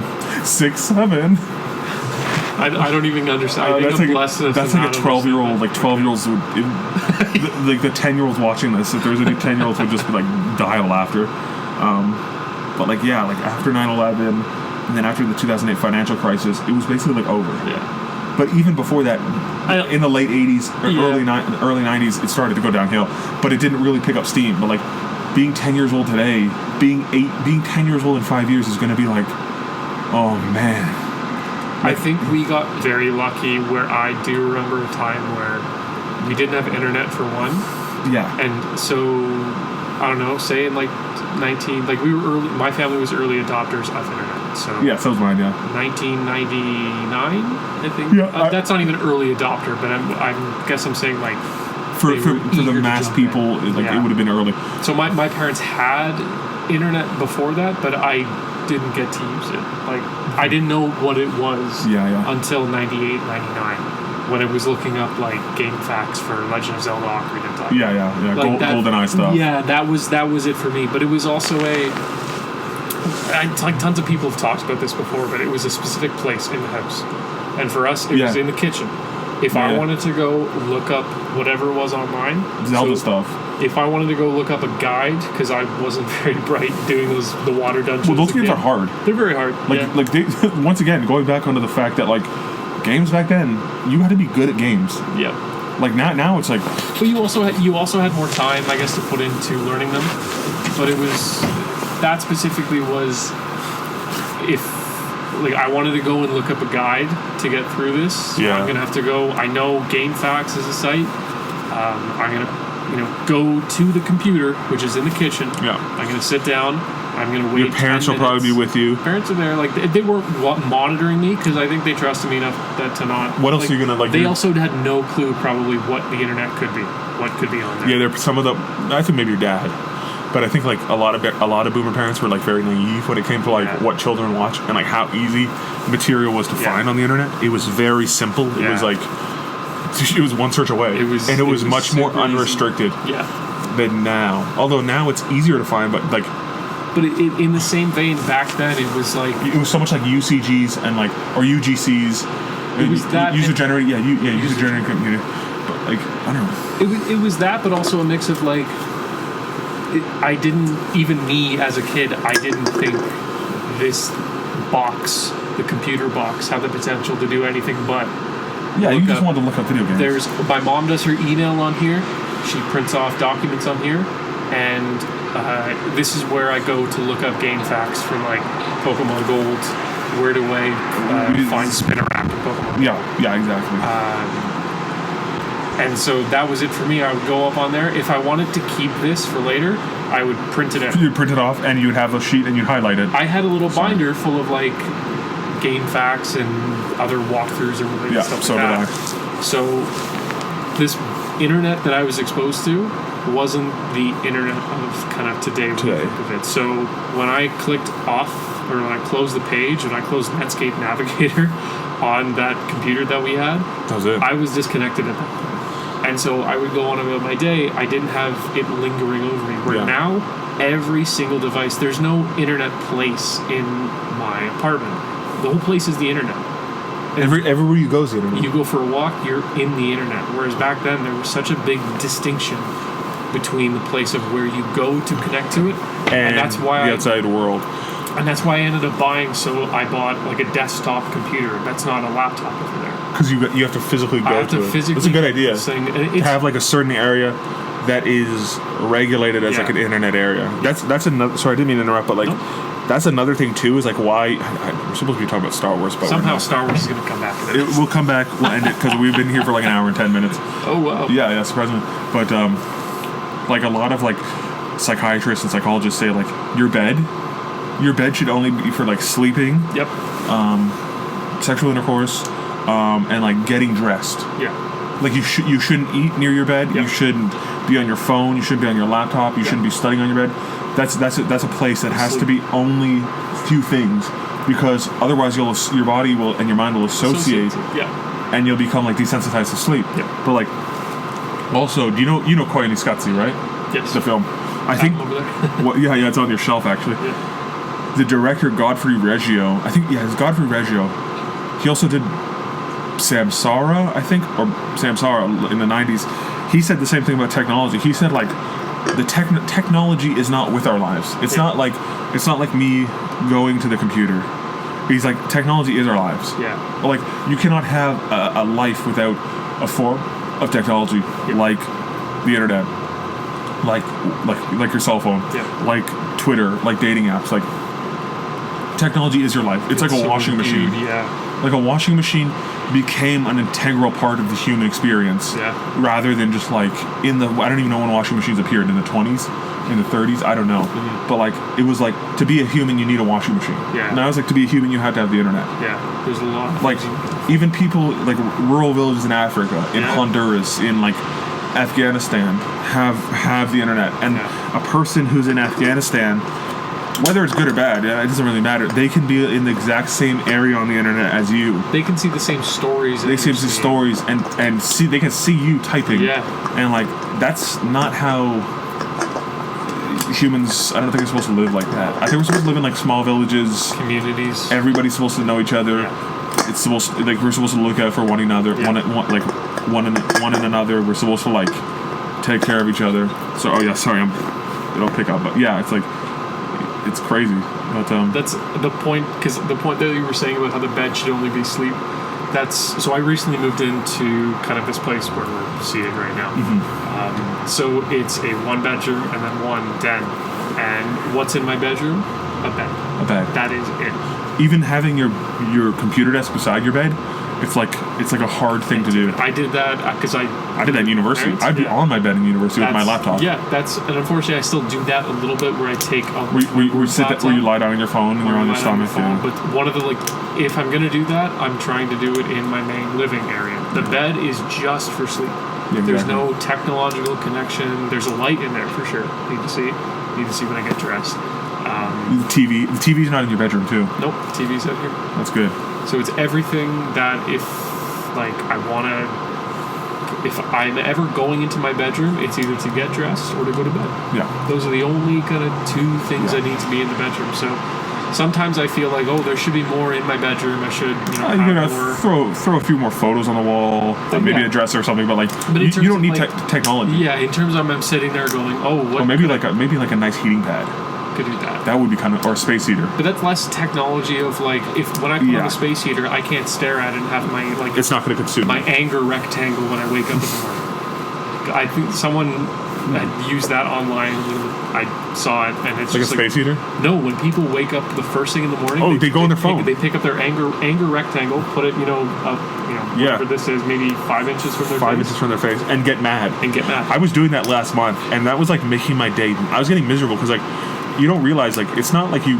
[SPEAKER 2] I don't even understand. I think
[SPEAKER 1] that's like a 12-year-old. Like 12-year-olds would, like the 10-year-olds watching this. If there was any 10-year-olds, would just be like die of laughter. But like after 9/11. And then after the 2008 financial crisis, it was basically like over.
[SPEAKER 2] Yeah.
[SPEAKER 1] But even before that, in the late 80s, early 90s, it started to go downhill. But it didn't really pick up steam. But like being 10 years old today, being 10 years old in 5 years is going to be like, oh man.
[SPEAKER 2] I think we got very lucky where I do remember a time where we didn't have internet for one.
[SPEAKER 1] Yeah.
[SPEAKER 2] And so, I don't know, say in like we were early, my family was early adopters of internet. So
[SPEAKER 1] yeah, so was mine. Yeah,
[SPEAKER 2] 1999, I think.
[SPEAKER 1] Yeah,
[SPEAKER 2] that's not even early adopter, but I guess I'm saying like
[SPEAKER 1] for the mass people, it would have been early.
[SPEAKER 2] So my parents had internet before that, but I didn't get to use it. Like I didn't know what it was until 98, 99, when I was looking up like game facts for Legend of Zelda: Ocarina of Time.
[SPEAKER 1] Yeah. Like GoldenEye stuff.
[SPEAKER 2] Yeah, that was it for me. But it was also like tons of people have talked about this before, but it was a specific place in the house, and for us, it was in the kitchen. If I wanted to go look up whatever was online,
[SPEAKER 1] Zelda stuff.
[SPEAKER 2] If I wanted to go look up a guide, because I wasn't very bright doing the water dungeons.
[SPEAKER 1] Well, those games are hard.
[SPEAKER 2] They're very hard.
[SPEAKER 1] Like they, once again, going back onto the fact that like games back then, you had to be good at games.
[SPEAKER 2] Yeah.
[SPEAKER 1] Like now it's like.
[SPEAKER 2] But you also had more time, I guess, to put into learning them. But it was that specifically was if. Like I wanted to go and look up a guide to get through this.
[SPEAKER 1] Yeah.
[SPEAKER 2] I'm gonna have to go. I know GameFAQs is a site. I'm gonna go to the computer, which is in the kitchen.
[SPEAKER 1] Yeah.
[SPEAKER 2] I'm gonna sit down. I'm gonna wait.
[SPEAKER 1] Your parents will probably be with you.
[SPEAKER 2] Parents are there. Like they weren't monitoring me because I think they trusted me enough that to not.
[SPEAKER 1] What else are you gonna like?
[SPEAKER 2] They also had no clue probably what the internet could be. What could be on there.
[SPEAKER 1] Yeah, there some of the. I think maybe your dad. But I think like a lot of boomer parents were like very naive when it came to like what children watch and like how easy material was to find on the internet. It was very simple. It was like it was one search away. It was much more unrestricted than now. Although now it's easier to find, but like.
[SPEAKER 2] But in the same vein, back then it was like
[SPEAKER 1] it was so much like UCGs and like or UGCs.
[SPEAKER 2] It was that
[SPEAKER 1] user generated user generated community. But like I don't know.
[SPEAKER 2] It was that, but also a mix of like. I didn't, even me as a kid, I didn't think this box, the computer box, had the potential to do anything but.
[SPEAKER 1] Yeah, you just wanted to look up video games.
[SPEAKER 2] My mom does her email on here. She prints off documents on here, and this is where I go to look up GameFAQs for like Pokemon Gold, where do I find Spinarak in Pokemon?
[SPEAKER 1] Yeah, exactly.
[SPEAKER 2] And so that was it for me. I would go up on there. If I wanted to keep this for later, I would print it out.
[SPEAKER 1] You'd print it off, and you'd have a sheet, and you'd highlight it.
[SPEAKER 2] I had a little binder full of like GameFAQs and other walkthroughs and related stuff like that. So this internet that I was exposed to wasn't the internet of kind of today. Of it. So when I clicked off, or when I closed the page, and I closed Netscape Navigator on that computer that we had,
[SPEAKER 1] that was it.
[SPEAKER 2] I was disconnected at that point. And so I would go on about my day. I didn't have it lingering over me. Where now, every single device, there's no internet place in my apartment. The whole place is the internet.
[SPEAKER 1] Everywhere you go is the internet.
[SPEAKER 2] You go for a walk, you're in the internet. Whereas back then, there was such a big distinction between the place of where you go to connect to it, and that's why
[SPEAKER 1] the outside world.
[SPEAKER 2] And that's why I ended up buying. So I bought like a desktop computer. That's not a laptop over there.
[SPEAKER 1] Because you have to physically go to it. It's a good idea. To have like a certain area that is regulated as like
[SPEAKER 2] Yeah.
[SPEAKER 1] an internet area. That's another. Sorry, I didn't mean to interrupt, but like that's another thing too. Is like why we're supposed to be talking about Star Wars, but we're
[SPEAKER 2] Somehow
[SPEAKER 1] not.
[SPEAKER 2] Star Wars is going to come back to this.
[SPEAKER 1] We'll come back. We'll end it because we've been here for like an hour and 10 minutes.
[SPEAKER 2] Oh, wow.
[SPEAKER 1] Yeah, surprisingly. But like a lot of like psychiatrists and psychologists say like your bed should only be for like sleeping,
[SPEAKER 2] Yep.
[SPEAKER 1] sexual intercourse, and like getting dressed.
[SPEAKER 2] Yeah.
[SPEAKER 1] Like you shouldn't eat near your bed.
[SPEAKER 2] Yep.
[SPEAKER 1] You shouldn't be on your phone. You shouldn't be on your laptop. You shouldn't be studying on your bed. That's a place that has to be only few things, because otherwise your body will and your mind will associate,
[SPEAKER 2] Yeah.
[SPEAKER 1] and you'll become like desensitized to sleep.
[SPEAKER 2] Yeah.
[SPEAKER 1] But like, also, do you know Koyaanisqatsi, right?
[SPEAKER 2] Yes.
[SPEAKER 1] The film. I think.
[SPEAKER 2] Over there.
[SPEAKER 1] Yeah, it's on your shelf actually.
[SPEAKER 2] Yeah.
[SPEAKER 1] The director Godfrey Reggio, I think, it's Godfrey Reggio. He also did Samsara, I think, or Samsara in the 90s. He said the same thing about technology. He said like the technology is not with our lives. It's not like me going to the computer. He's like, technology is our lives.
[SPEAKER 2] Yeah.
[SPEAKER 1] Like you cannot have a life without a form of technology like the internet, like your cell phone, like Twitter, like dating apps. Like technology is your life. It's like a
[SPEAKER 2] so
[SPEAKER 1] washing machine.
[SPEAKER 2] Yeah.
[SPEAKER 1] Like a washing machine became an integral part of the human experience, rather than just like I don't even know when washing machines appeared, in the 20s, in the 30s, I don't know.
[SPEAKER 2] Mm-hmm.
[SPEAKER 1] But like it was like, to be a human you need a washing machine.
[SPEAKER 2] Yeah.
[SPEAKER 1] Now it's like, to be a human you have to have the internet.
[SPEAKER 2] Yeah. There's a lot. Of
[SPEAKER 1] Like even people like rural villages in Africa, in
[SPEAKER 2] Yeah.
[SPEAKER 1] Honduras, in like Afghanistan have the internet, and a person who's in Afghanistan, whether it's good or bad, it doesn't really matter. They can be in the exact same area on the internet as you.
[SPEAKER 2] They can see the same stories.
[SPEAKER 1] They see the stories and see, they can see you typing.
[SPEAKER 2] Yeah.
[SPEAKER 1] And like that's not how humans. I don't think we're supposed to live like that. I think we're supposed to live in like small villages.
[SPEAKER 2] Communities.
[SPEAKER 1] Everybody's supposed to know each other.
[SPEAKER 2] Yeah.
[SPEAKER 1] It's supposed like we're supposed to look out for one another. One and another. We're supposed to like take care of each other. So it'll pick up. But yeah, it's like. It's crazy, but
[SPEAKER 2] that's the point. Because the point that you were saying about how the bed should only be sleep. So I recently moved into kind of this place where we're seated right now.
[SPEAKER 1] Mm-hmm.
[SPEAKER 2] So it's a 1-bedroom and then 1 den. And what's in my bedroom? A bed.
[SPEAKER 1] A bed.
[SPEAKER 2] That is it.
[SPEAKER 1] Even having your computer desk beside your bed, it's like a hard thing to do.
[SPEAKER 2] I did that because I
[SPEAKER 1] did that in university. I'd be on my bed in university with my laptop.
[SPEAKER 2] Yeah, and unfortunately I still do that a little bit where I take
[SPEAKER 1] where you lie down on your phone and you're on your stomach.
[SPEAKER 2] But one of the if I'm gonna do that, I'm trying to do it in my main living area. The bed is just for sleep.
[SPEAKER 1] Yeah,
[SPEAKER 2] There's
[SPEAKER 1] exactly.
[SPEAKER 2] no technological connection. There's a light in there for sure. Need to see when I get dressed.
[SPEAKER 1] The TV's not in your bedroom too.
[SPEAKER 2] Nope, TV's out here.
[SPEAKER 1] That's good.
[SPEAKER 2] So it's everything that if I'm ever going into my bedroom, it's either to get dressed or to go to bed.
[SPEAKER 1] Yeah.
[SPEAKER 2] Those are the only kind of 2 things I need to be in the bedroom. So sometimes I feel like, there should be more in my bedroom. I should,
[SPEAKER 1] you gotta throw a few more photos on the wall, maybe a dresser or something. But you don't need technology.
[SPEAKER 2] Yeah, in terms of I'm sitting there going, what?
[SPEAKER 1] Or maybe like a nice heating pad.
[SPEAKER 2] Could do that.
[SPEAKER 1] That would be or a space heater.
[SPEAKER 2] But that's less technology of when I put on a space heater, I can't stare at it and have my
[SPEAKER 1] It's not going to consume
[SPEAKER 2] my anger rectangle when I wake up in the morning. I think someone had used that online. I saw it, and it's
[SPEAKER 1] like
[SPEAKER 2] just
[SPEAKER 1] a space heater.
[SPEAKER 2] No, when people wake up the first thing in the morning,
[SPEAKER 1] they go on their phone.
[SPEAKER 2] They pick up their anger rectangle, put it, whatever this is, maybe 5 inches from their
[SPEAKER 1] 5 inches from their face, and get mad. I was doing that last month, and that was like making my day. I was getting miserable because you don't realize it's not like you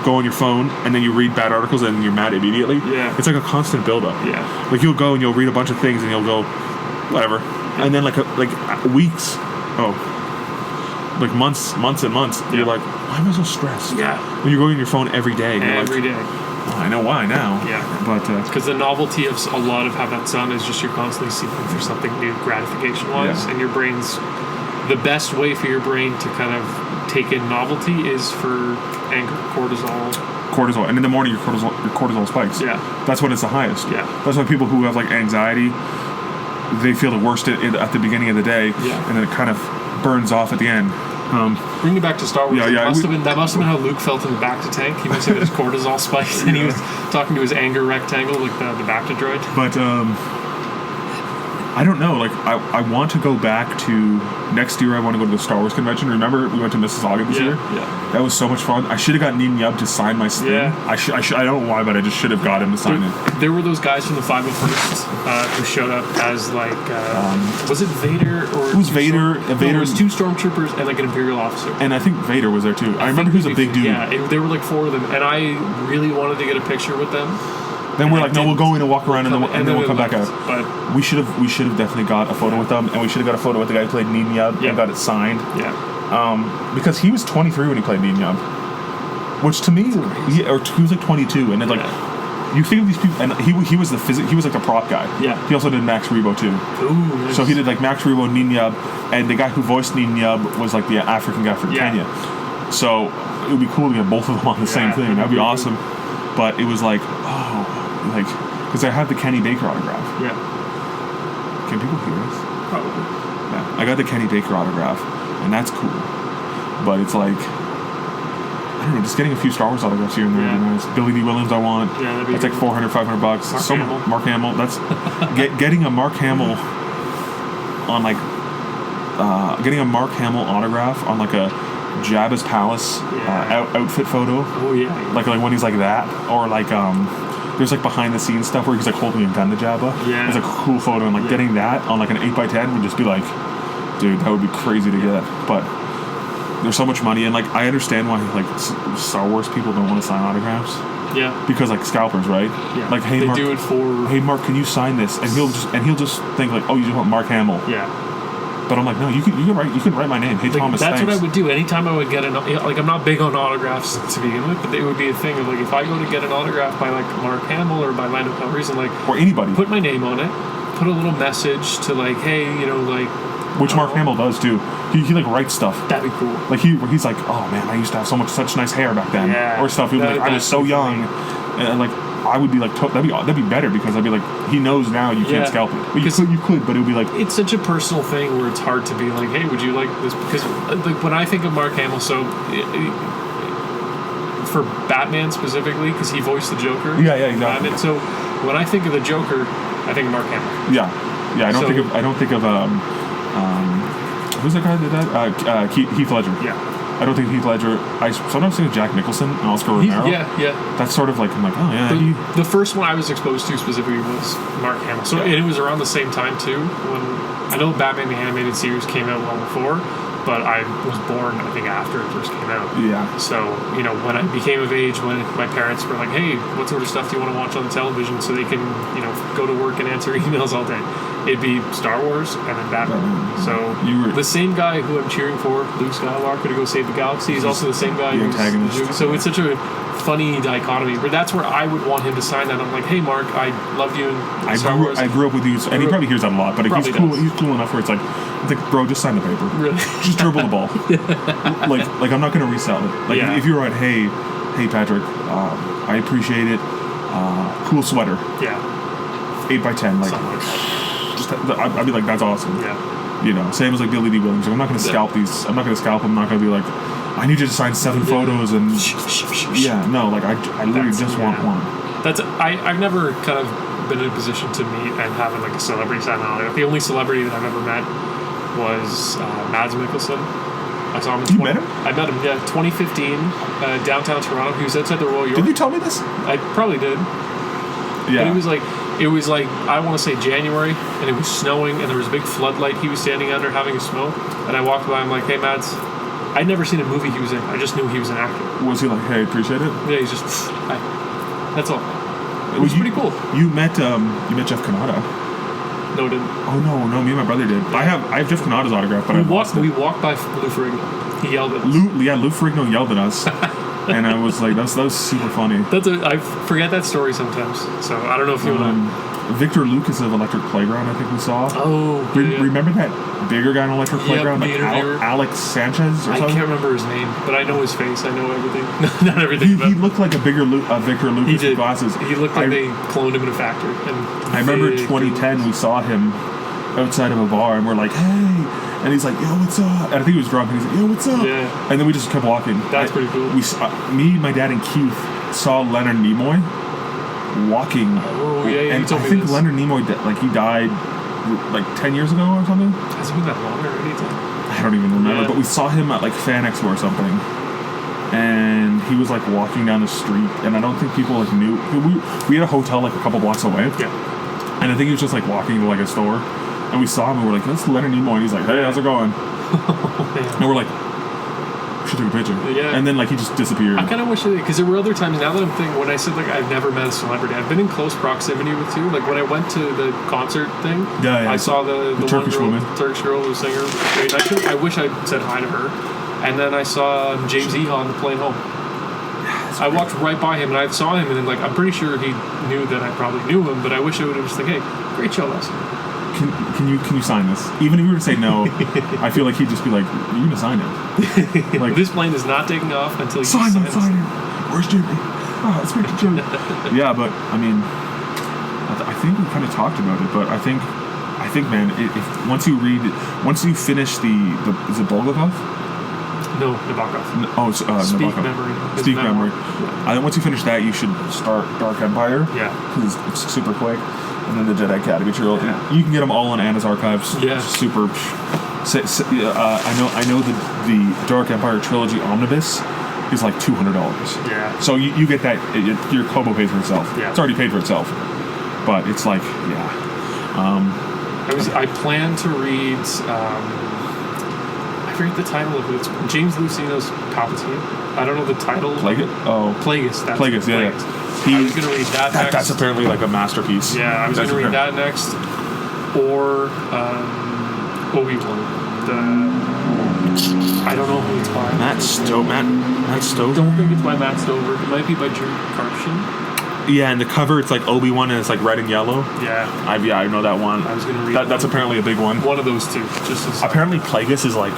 [SPEAKER 1] go on your phone and then you read bad articles and you're mad immediately.
[SPEAKER 2] Yeah.
[SPEAKER 1] It's like a constant buildup.
[SPEAKER 2] Yeah.
[SPEAKER 1] Like you'll go and you'll read a bunch of things and you'll go, whatever, and then like weeks, like months and months. Yeah. You're like, why am I so stressed?
[SPEAKER 2] Yeah.
[SPEAKER 1] When you're going on your phone every day.
[SPEAKER 2] Every day.
[SPEAKER 1] Oh, I know why now.
[SPEAKER 2] Yeah.
[SPEAKER 1] But
[SPEAKER 2] because the novelty of a lot of how that's done is just you're constantly seeking for something new, gratification-wise, and your brain's the best way for your brain to kind of take in novelty is for anger, cortisol,
[SPEAKER 1] and in the morning your cortisol spikes.
[SPEAKER 2] Yeah,
[SPEAKER 1] that's when it's the highest.
[SPEAKER 2] Yeah,
[SPEAKER 1] that's why people who have like anxiety, they feel the worst at the beginning of the day.
[SPEAKER 2] Yeah,
[SPEAKER 1] and then it kind of burns off at the end.
[SPEAKER 2] Bring it back to Star Wars.
[SPEAKER 1] Yeah,
[SPEAKER 2] that must have been how Luke felt in the Bacta tank. He must have had his cortisol spikes, and he was talking to his anger rectangle, like the Bacta droid.
[SPEAKER 1] But I don't know. Like, I want to go back to next year. I want to go to the Star Wars convention. Remember, we went to Mississauga this year.
[SPEAKER 2] Yeah.
[SPEAKER 1] That was so much fun. I should have got Neen Yub to sign my thing.
[SPEAKER 2] Yeah.
[SPEAKER 1] I don't know why, but I just should have got him to sign it.
[SPEAKER 2] There were those guys from the 501st who showed up as like was it Vader or
[SPEAKER 1] Who's Vader? Vader.
[SPEAKER 2] No, it was 2 stormtroopers and like an Imperial officer.
[SPEAKER 1] And I think Vader was there too. I remember he was a big dude.
[SPEAKER 2] Yeah, there were like 4 of them, and I really wanted to get a picture with them.
[SPEAKER 1] Then we're like, no, we'll go in and walk around, and then we'll come back out.
[SPEAKER 2] But
[SPEAKER 1] we should have definitely got a photo with them, and we should have got a photo with the guy who played Neen Yub and got it signed.
[SPEAKER 2] Yeah.
[SPEAKER 1] Because he was 23 when he played Neen Yub, which to me, he was like 22, and then like you think of these people, and he was he was like the prop guy.
[SPEAKER 2] Yeah.
[SPEAKER 1] He also did Max Rebo too.
[SPEAKER 2] Ooh.
[SPEAKER 1] So he did like Max Rebo, Neen Yub, and the guy who voiced Neen Yub was like the African guy from Kenya. So it would be cool to get both of them on the same thing. That'd be awesome. But it was like, because I have the Kenny Baker autograph.
[SPEAKER 2] Yeah.
[SPEAKER 1] Can people hear us?
[SPEAKER 2] Probably.
[SPEAKER 1] Yeah. I got the Kenny Baker autograph, and that's cool. But it's like, I don't know, just getting a few Star Wars autographs here and there would be nice. Billy D. Williams I want.
[SPEAKER 2] Yeah, that'd be
[SPEAKER 1] that's like $400, $500.
[SPEAKER 2] Mark
[SPEAKER 1] Mark
[SPEAKER 2] Hamill.
[SPEAKER 1] Hamill. That's getting a Mark Hamill on like getting a Mark Hamill autograph on like a Jabba's Palace outfit photo.
[SPEAKER 2] Oh yeah.
[SPEAKER 1] Like when he's like that, or like there's like behind the scenes stuff where he's like holding a gun to Jabba.
[SPEAKER 2] Yeah.
[SPEAKER 1] It's like a cool photo, and like getting that on like an 8x10 would just be like, dude, that would be crazy to get. But there's so much money, and like I understand why like Star Wars people don't want to sign autographs.
[SPEAKER 2] Yeah.
[SPEAKER 1] Because like scalpers, right?
[SPEAKER 2] Yeah.
[SPEAKER 1] Like, hey,
[SPEAKER 2] they
[SPEAKER 1] Mark,
[SPEAKER 2] do it for.
[SPEAKER 1] Hey, Mark, can you sign this? And he'll just think like, oh, you just want Mark Hamill.
[SPEAKER 2] Yeah.
[SPEAKER 1] But I'm like, no, you can write my name. Hey,
[SPEAKER 2] like,
[SPEAKER 1] Thomas.
[SPEAKER 2] That's
[SPEAKER 1] thanks.
[SPEAKER 2] what I would do anytime I would get like I'm not big on autographs to begin with, but it would be a thing of like if I go to get an autograph by like Mark Hamill or by Lando Calrissian, like
[SPEAKER 1] or anybody,
[SPEAKER 2] put my name on it, put a little message to like, hey, like.
[SPEAKER 1] Which Mark Hamill does too. He like writes stuff.
[SPEAKER 2] That'd be cool.
[SPEAKER 1] Like he's like, oh man, I used to have such nice hair back then, or stuff. He was like, I was so young, and like I would be like, that'd be better because I'd be like, he knows now you can't scalp it. Well, you could, but it would be like
[SPEAKER 2] it's such a personal thing where it's hard to be like, hey, would you like this? Because like when I think of Mark Hamill, so for Batman specifically, because he voiced the Joker.
[SPEAKER 1] Yeah, exactly.
[SPEAKER 2] Batman, so when I think of the Joker, I think of Mark Hamill.
[SPEAKER 1] Yeah. I don't think of who's that guy that did that? Heath Ledger.
[SPEAKER 2] Yeah.
[SPEAKER 1] I don't think Heath Ledger. I sometimes think of Jack Nicholson and Oscar Romero.
[SPEAKER 2] Yeah.
[SPEAKER 1] That's sort of like I'm like, oh yeah.
[SPEAKER 2] The first one I was exposed to specifically was Mark Hamill. So and it was around the same time too. When I know Batman the Animated Series came out long before, but I was born I think after it first came out.
[SPEAKER 1] Yeah.
[SPEAKER 2] So when I became of age, when my parents were like, hey, what sort of stuff do you want to watch on the television so they can go to work and answer emails all day? It'd be Star Wars and then Batman. So the same guy who I'm cheering for, Luke Skywalker, to go save the galaxy, is also the same guy who's antagonist. So it's such a funny dichotomy. But that's where I would want him to sign that. I'm like, hey, Mark, I loved you in Star Wars.
[SPEAKER 1] I grew up with you, and he probably hears that a lot. But he's cool. He's cool enough where it's like, bro, just sign the paper.
[SPEAKER 2] Really?
[SPEAKER 1] Just dribble the ball. like I'm not gonna resell it. Like if you're right, hey Patrick, I appreciate it. Cool sweater.
[SPEAKER 2] Yeah.
[SPEAKER 1] 8x10. Like.
[SPEAKER 2] Something like that.
[SPEAKER 1] I'd be like, that's awesome.
[SPEAKER 2] Yeah.
[SPEAKER 1] Same as like Billy D. Williams. Like, I'm not going to scalp these. I'm not going to scalp them. I'm not going to be like, I need you to sign 7 photos and. No, like I literally just want one.
[SPEAKER 2] I've never kind of been in a position to meet and having like a celebrity sign an autograph. The only celebrity that I've ever met was Mads Mikkelsen. I saw him.
[SPEAKER 1] Met him?
[SPEAKER 2] I met him. Yeah, 2015, downtown Toronto. He was outside the Royal York.
[SPEAKER 1] Did you tell me this?
[SPEAKER 2] I probably did.
[SPEAKER 1] Yeah.
[SPEAKER 2] But it was like I want to say January, and it was snowing, and there was a big floodlight he was standing under having a smoke. And I walked by. I'm like, hey, Mads. I'd never seen a movie he was in. I just knew he was an actor.
[SPEAKER 1] Was he like, hey, appreciate it?
[SPEAKER 2] Yeah, he's just. That's all. It was pretty cool.
[SPEAKER 1] You met Jeff Kanata.
[SPEAKER 2] No, didn't.
[SPEAKER 1] Oh no, me and my brother did. I have Jeff Kanata's autograph, but
[SPEAKER 2] we walked by Lou Ferrigno. He yelled at us.
[SPEAKER 1] Lou Ferrigno yelled at us. And I was like, that was super funny.
[SPEAKER 2] I forget that story sometimes. So I don't know if you want to.
[SPEAKER 1] Victor Lucas of Electric Playground, I think we saw.
[SPEAKER 2] Oh,
[SPEAKER 1] remember that bigger guy on Electric Playground, like Alex Sanchez or something?
[SPEAKER 2] I can't remember his name, but I know his face. I know everything. Not everything.
[SPEAKER 1] He looked like a bigger Victor Lucas with glasses.
[SPEAKER 2] He looked like they cloned him in a factory.
[SPEAKER 1] I remember 2010 we saw him outside of a bar, and we're like, hey. And he's like, yo, what's up? And I think he was drunk, and he's like, yo, what's up?
[SPEAKER 2] Yeah.
[SPEAKER 1] And then we just kept walking.
[SPEAKER 2] That's pretty cool.
[SPEAKER 1] Me, my dad, and Keith saw Leonard Nimoy walking.
[SPEAKER 2] Oh, yeah,
[SPEAKER 1] and I think Leonard Nimoy, he died like 10 years ago or something.
[SPEAKER 2] Has it been that long already?
[SPEAKER 1] I don't even remember,
[SPEAKER 2] Yeah.
[SPEAKER 1] but we saw him at like Fan Expo or something, and he was like walking down the street, and I don't think people like knew. We had a hotel like a couple blocks away,
[SPEAKER 2] Yeah.
[SPEAKER 1] and I think he was just like walking to like a store, and we saw him, and we're like, "That's Leonard Nimoy," and he's like, "Hey, how's it going?" And we're like, "We should take a picture."
[SPEAKER 2] Yeah.
[SPEAKER 1] And then like he just disappeared.
[SPEAKER 2] I kind of wish I did, because there were other times, now that I'm thinking, when I said like I've never met a celebrity, I've been in close proximity with two. Like when I went to the concert thing,
[SPEAKER 1] Yeah.
[SPEAKER 2] I saw the
[SPEAKER 1] Turkish
[SPEAKER 2] one girl,
[SPEAKER 1] woman.
[SPEAKER 2] Turkish girl, the singer. Great. I wish I said hi to her. And then I saw James Eha on the plane home. I walked right by him and I saw him, and then like I'm pretty sure he knew that I probably knew him, but I wish I would have just like, hey, great show last night.
[SPEAKER 1] Can you sign this? Even if we were to say no, I feel like he'd just be like, "You're gonna sign it."
[SPEAKER 2] Like this plane is not taking off until you
[SPEAKER 1] Sign
[SPEAKER 2] sign
[SPEAKER 1] it. Where's Jimmy? Oh, it's Richard Jimmy. Yeah, but I mean, I think we kind of talked about it, but I think, man, if once you finish the is it Bulgakov?
[SPEAKER 2] No, Nabokov.
[SPEAKER 1] It's
[SPEAKER 2] Speak
[SPEAKER 1] Nabokov.
[SPEAKER 2] Memory. His
[SPEAKER 1] Speak
[SPEAKER 2] memoir.
[SPEAKER 1] Memory. I think once you finish that, you should start Dark Empire.
[SPEAKER 2] Yeah.
[SPEAKER 1] Because it's super quick. And then the Jedi Academy trilogy.
[SPEAKER 2] Yeah.
[SPEAKER 1] You can get them all on Anna's archives.
[SPEAKER 2] Yeah.
[SPEAKER 1] Super. I know the Dark Empire trilogy omnibus is like $200.
[SPEAKER 2] Yeah.
[SPEAKER 1] So you get that. Your Kobo pays for itself.
[SPEAKER 2] Yeah.
[SPEAKER 1] It's already paid for itself. But it's like, yeah.
[SPEAKER 2] I plan to read. I forget the title of it. It's James Lucino's Palpatine. I don't know the title.
[SPEAKER 1] Plagueis? Oh.
[SPEAKER 2] Plagueis. That's
[SPEAKER 1] Plagueis,
[SPEAKER 2] it,
[SPEAKER 1] yeah.
[SPEAKER 2] I was going to read that next.
[SPEAKER 1] That's apparently like a masterpiece.
[SPEAKER 2] Yeah, I was going to read that next. Or Obi-Wan. I don't know who it's by.
[SPEAKER 1] Matt Stover.
[SPEAKER 2] Don't think it's by Matt Stover. It might be by Drew Karpyshyn.
[SPEAKER 1] Yeah, and the cover it's like Obi-Wan and it's like red and yellow.
[SPEAKER 2] Yeah.
[SPEAKER 1] I know that one.
[SPEAKER 2] I was going to read
[SPEAKER 1] That's apparently a big one.
[SPEAKER 2] one of those two. Just as
[SPEAKER 1] Apparently Plagueis is like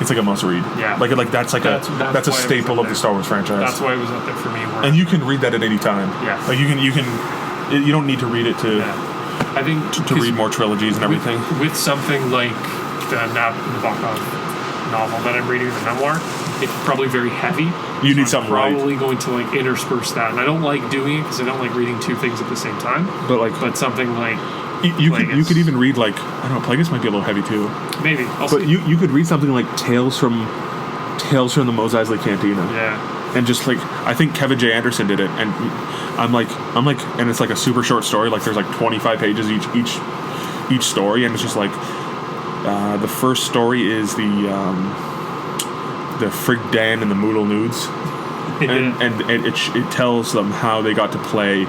[SPEAKER 1] it's like a must read.
[SPEAKER 2] Yeah.
[SPEAKER 1] Like that's like
[SPEAKER 2] That's
[SPEAKER 1] a
[SPEAKER 2] why it was
[SPEAKER 1] staple
[SPEAKER 2] up
[SPEAKER 1] of
[SPEAKER 2] there.
[SPEAKER 1] the Star Wars franchise.
[SPEAKER 2] That's why it was up there for me. Where
[SPEAKER 1] and you can read that at any time.
[SPEAKER 2] Yeah.
[SPEAKER 1] Like you don't need to read it to
[SPEAKER 2] yeah. I think
[SPEAKER 1] to read more trilogies and everything.
[SPEAKER 2] With something like the Nabokov novel that I'm reading, the memoir, it's probably very heavy.
[SPEAKER 1] You need
[SPEAKER 2] I'm
[SPEAKER 1] something light.
[SPEAKER 2] probably going to like intersperse that, and I don't like doing it because I don't like reading two things at the same time. But something like
[SPEAKER 1] you could even read like I don't know, Plagueis might be a little heavy too.
[SPEAKER 2] maybe.
[SPEAKER 1] But you could read something like Tales from the Mos Eisley Cantina.
[SPEAKER 2] Yeah.
[SPEAKER 1] And just like I think Kevin J. Anderson did it, and I'm like, and it's like a super short story. Like there's like 25 pages each story, and it's just like the first story is the Frig Dan and the Moodle Nudes, and it tells them how they got to play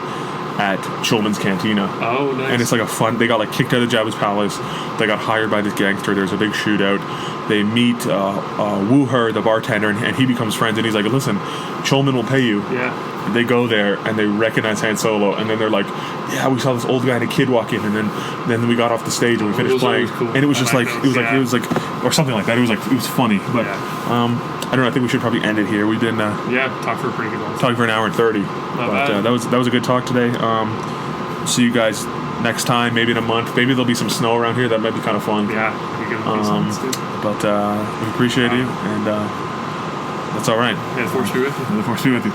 [SPEAKER 1] at Chulman's Cantina.
[SPEAKER 2] Oh, nice.
[SPEAKER 1] And it's like a fun. They got like kicked out of Jabba's palace. They got hired by this gangster. There's a big shootout. They meet Wooher, the bartender, and he becomes friends. And he's like, "Listen, Chulman will pay you."
[SPEAKER 2] Yeah.
[SPEAKER 1] They go there and they recognize Han Solo, and then they're like, "Yeah, we saw this old guy and a kid walk in, and then we got off the stage and we finished
[SPEAKER 2] Those are
[SPEAKER 1] playing."
[SPEAKER 2] always cool.
[SPEAKER 1] And it was just
[SPEAKER 2] I
[SPEAKER 1] like
[SPEAKER 2] like
[SPEAKER 1] it was
[SPEAKER 2] those,
[SPEAKER 1] like
[SPEAKER 2] yeah.
[SPEAKER 1] it was like or something like that. It was funny, but I don't know. I think we should probably end it here. We've been
[SPEAKER 2] Talk for a pretty good one.
[SPEAKER 1] talking for an hour and 30,
[SPEAKER 2] Not
[SPEAKER 1] but
[SPEAKER 2] bad.
[SPEAKER 1] that was a good talk today. See you guys next time, maybe in a month. Maybe there'll be some snow around here. That might be kind of fun.
[SPEAKER 2] Yeah. You can do something too.
[SPEAKER 1] But we appreciate you, and that's all right.
[SPEAKER 2] May the force be with you.
[SPEAKER 1] May the force be with you.